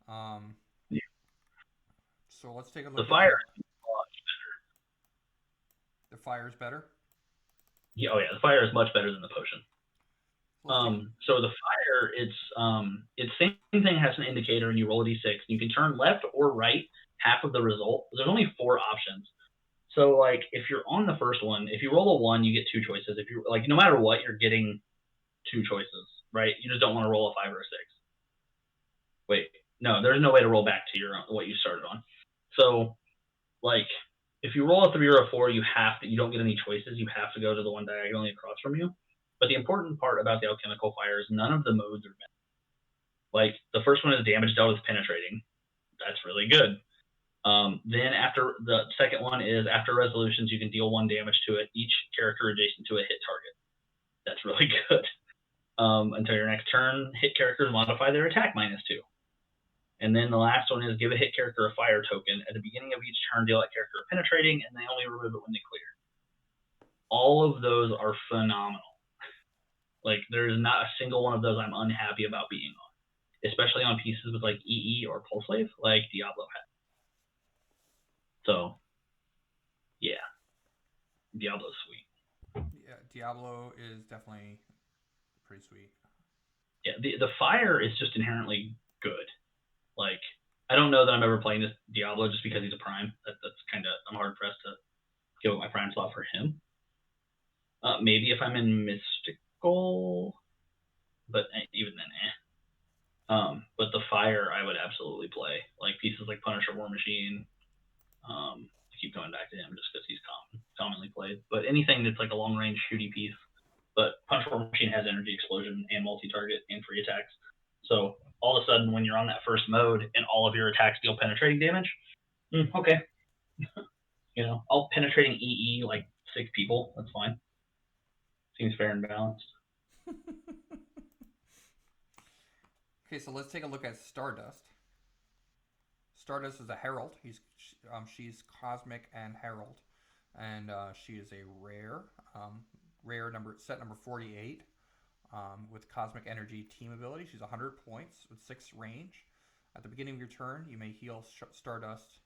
S1: Um,
S2: Yeah.
S1: so let's take a
S2: The
S1: look at
S2: fire.
S1: the fire is better.
S2: Yeah, oh yeah, the fire is much better than the potion.
S1: Let's take
S2: So the fire, it's same thing has an indicator, and you roll a d6. You can turn left or right half of the result. There's only 4 options. So like if you're on the first one, if you roll a 1, you get 2 choices. If you like, no matter what, you're getting 2 choices, right? You just don't want to roll a 5 or a 6. Wait, no, there's no way to roll back to your what you started on. So like if you roll a 3 or a 4, you don't get any choices. You have to go to the one diagonally across from you. But the important part about the alchemical fire is none of the modes are met. Like the first one is damage dealt with penetrating. That's really good. Then after the second one is after resolutions, you can deal 1 damage to it, each character adjacent to a hit target. That's really good. Until your next turn, hit characters modify their attack -2. And then the last one is give a hit character a fire token. At the beginning of each turn, deal that character a penetrating, and they only remove it when they clear. All of those are phenomenal. Like, there's not a single one of those I'm unhappy about being on, especially on pieces with like EE or Pulse Wave, like Diablo had. So, yeah, Diablo's sweet.
S1: Yeah, Diablo is definitely pretty sweet.
S2: Yeah, the fire is just inherently good. Like, I don't know that I'm ever playing this Diablo just because he's a prime. That's kind of, I'm hard pressed to give up my prime slot for him. Maybe if I'm in Mystical, but even then, but the fire I would absolutely play. Like pieces like Punisher War Machine. I keep going back to him just because he's commonly played. But anything that's like a long range shooty piece. But Punisher War Machine has energy explosion and multi target and free attacks. So all of a sudden, when you're on that first mode and all of your attacks deal penetrating damage, okay. I'll penetrating EE like 6 people. That's fine. Seems fair and balanced.
S1: Okay, so let's take a look at Stardust. Stardust is a herald. She's cosmic and herald, and she is a rare, set number 48, with cosmic energy team ability. She's 100 points with 6 range. At the beginning of your turn, you may heal Stardust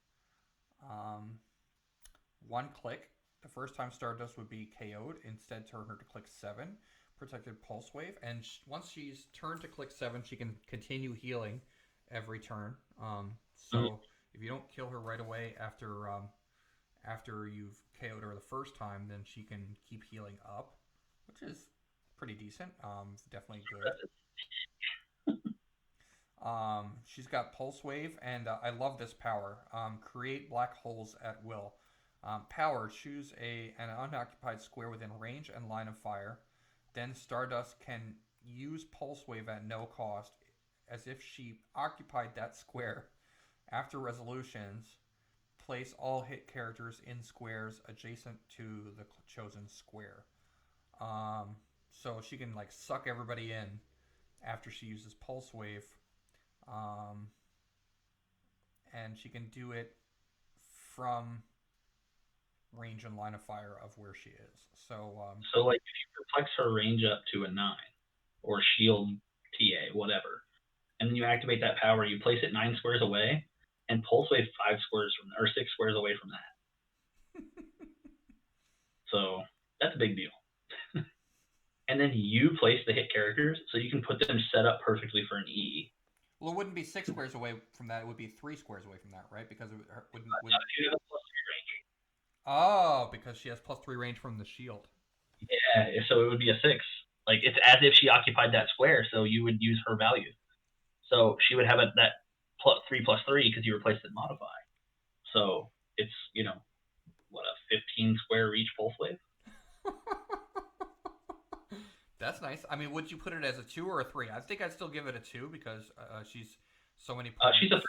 S1: 1 click. The first time Stardust would be KO'd, instead turn her to click 7, protected Pulse Wave, and once she's turned to click 7, she can continue healing every turn. So if you don't kill her right away after you've KO'd her the first time, then she can keep healing up, which is pretty decent. Definitely good. She's got Pulse Wave, and I love this power. Create black holes at will. Power, choose an unoccupied square within range and line of fire. Then Stardust can use Pulse Wave at no cost, as if she occupied that square. After resolutions, place all hit characters in squares adjacent to the chosen square. So she can like suck everybody in after she uses Pulse Wave. And she can do it from range and line of fire of where she is. So
S2: like if you perplex her range up to a 9 or shield TA, whatever, and then you activate that power, you place it 9 squares away and Pulse Wave 5 squares or 6 squares away from that. So that's a big deal. And then you place the hit characters so you can put them set up perfectly for an EE.
S1: Well, it wouldn't be 6 squares away from that. It would be 3 squares away from that, right? Because it wouldn't.
S2: You have plus 3 range.
S1: Oh, because she has plus 3 range from the shield.
S2: Yeah, so it would be a 6. Like it's as if she occupied that square, so you would use her value. So she would have that +3/+3 because you replaced it modify. So it's what, a 15 square reach Pulse Wave.
S1: That's nice. I mean, would you put it as a 2 or a 3? I think I'd still give it a 2 because she's so many points.
S2: She's a 3.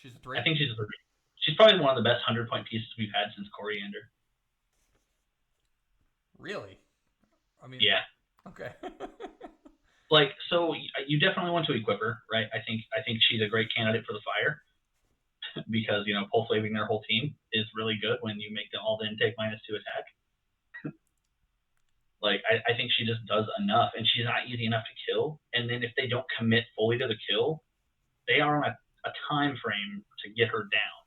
S1: She's a
S2: I
S1: 3?
S2: think she's a 3. She's probably one of the best 100-point pieces we've had since Coriander.
S1: Really? I mean,
S2: Yeah.
S1: okay.
S2: Like, so you definitely want to equip her, right? I think she's a great candidate for the fire because pulse waving their whole team is really good when you make them all then take -2 attack. Like, I think she just does enough, and she's not easy enough to kill. And then if they don't commit fully to the kill, they are on a time frame to get her down,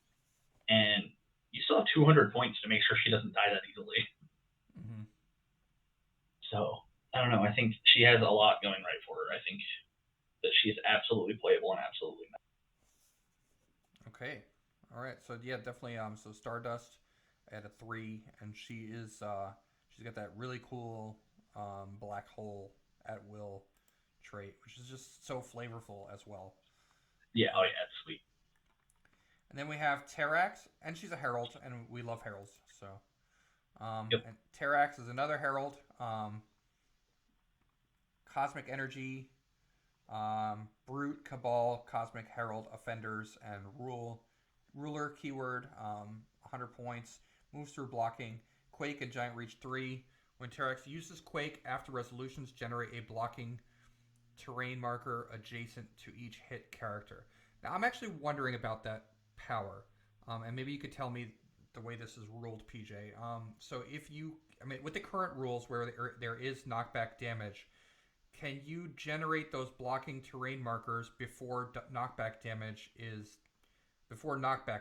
S2: and you still have 200 points to make sure she doesn't die that easily.
S1: Mm-hmm.
S2: So I don't know. I think she has a lot going right for her. I think that she is absolutely playable and absolutely not.
S1: Okay. All right. So yeah, definitely. So Stardust at a 3, and she is she's got that really cool black hole at will trait, which is just so flavorful as well.
S2: Yeah. Oh yeah, it's sweet.
S1: And then we have Terrax, and she's a herald, and we love heralds. So
S2: Yep.
S1: and Terrax is another herald. Cosmic energy, brute, cabal, cosmic herald, offenders, and ruler keyword. 100 points. Moves through blocking. Quake and giant reach 3. When Terrax uses Quake after resolutions, generate a blocking terrain marker adjacent to each hit character. Now I'm actually wondering about that power, and maybe you could tell me the way this is ruled, PJ. So if you, I mean, with the current rules where there is knockback damage, can you generate those blocking terrain markers before knockback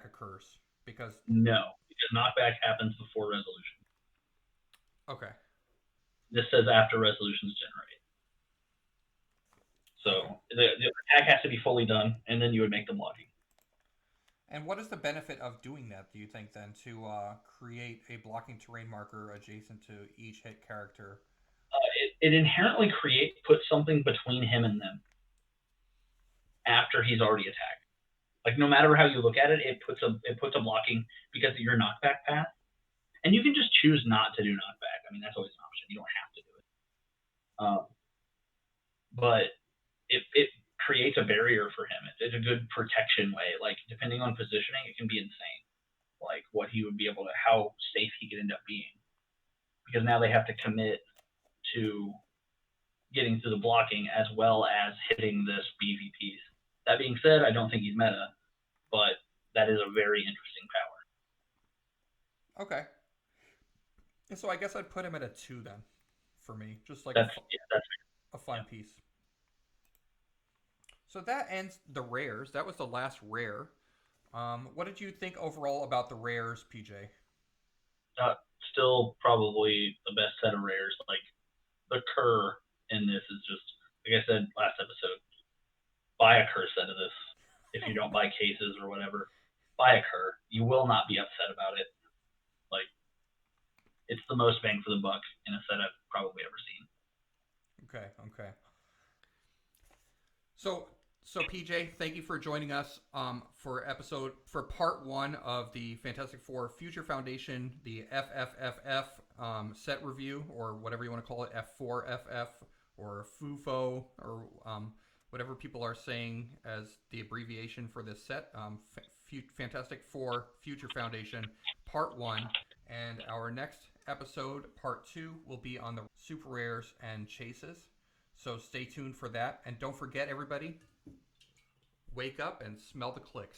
S1: occurs? Because
S2: No, because knockback happens before resolution.
S1: okay,
S2: This says after resolutions generate. So
S1: okay.
S2: the attack has to be fully done, and then you would make the blocking.
S1: And what is the benefit of doing that? Do you think then to create a blocking terrain marker adjacent to each hit character?
S2: It inherently puts something between him and them after he's already attacked. Like, no matter how you look at it, it puts a blocking because of your knockback path, and you can just choose not to do knockback. I mean, that's always an option. You don't have to do it, but it creates a barrier for him. It's a good protection way. Like, depending on positioning, it can be insane. Like, what he would be able to, how safe he could end up being, because now they have to commit to getting through the blocking as well as hitting this BVPs. That being said, I don't think he's meta, but that is a very interesting power.
S1: Okay. And so I guess I'd put him at a 2 then, for me, just like
S2: That's
S1: a fun piece. So that ends the rares. That was the last rare. What did you think overall about the rares, PJ?
S2: Still probably the best set of rares. Like, the Kerr in this is just, like I said last episode, buy a Kerr set of this. If you don't buy cases or whatever, buy a Kerr. You will not be upset about it. Like, it's the most bang for the buck in a set I've probably ever seen.
S1: Okay. So PJ, thank you for joining us for part 1 of the Fantastic Four Future Foundation, the FFFF set review, or whatever you want to call it, F4FF or FUFO, or whatever people are saying as the abbreviation for this set. Fantastic Four Future Foundation part 1, and our next episode, part 2, will be on the super rares and chases. So stay tuned for that, and don't forget, everybody, wake up and smell the Clix.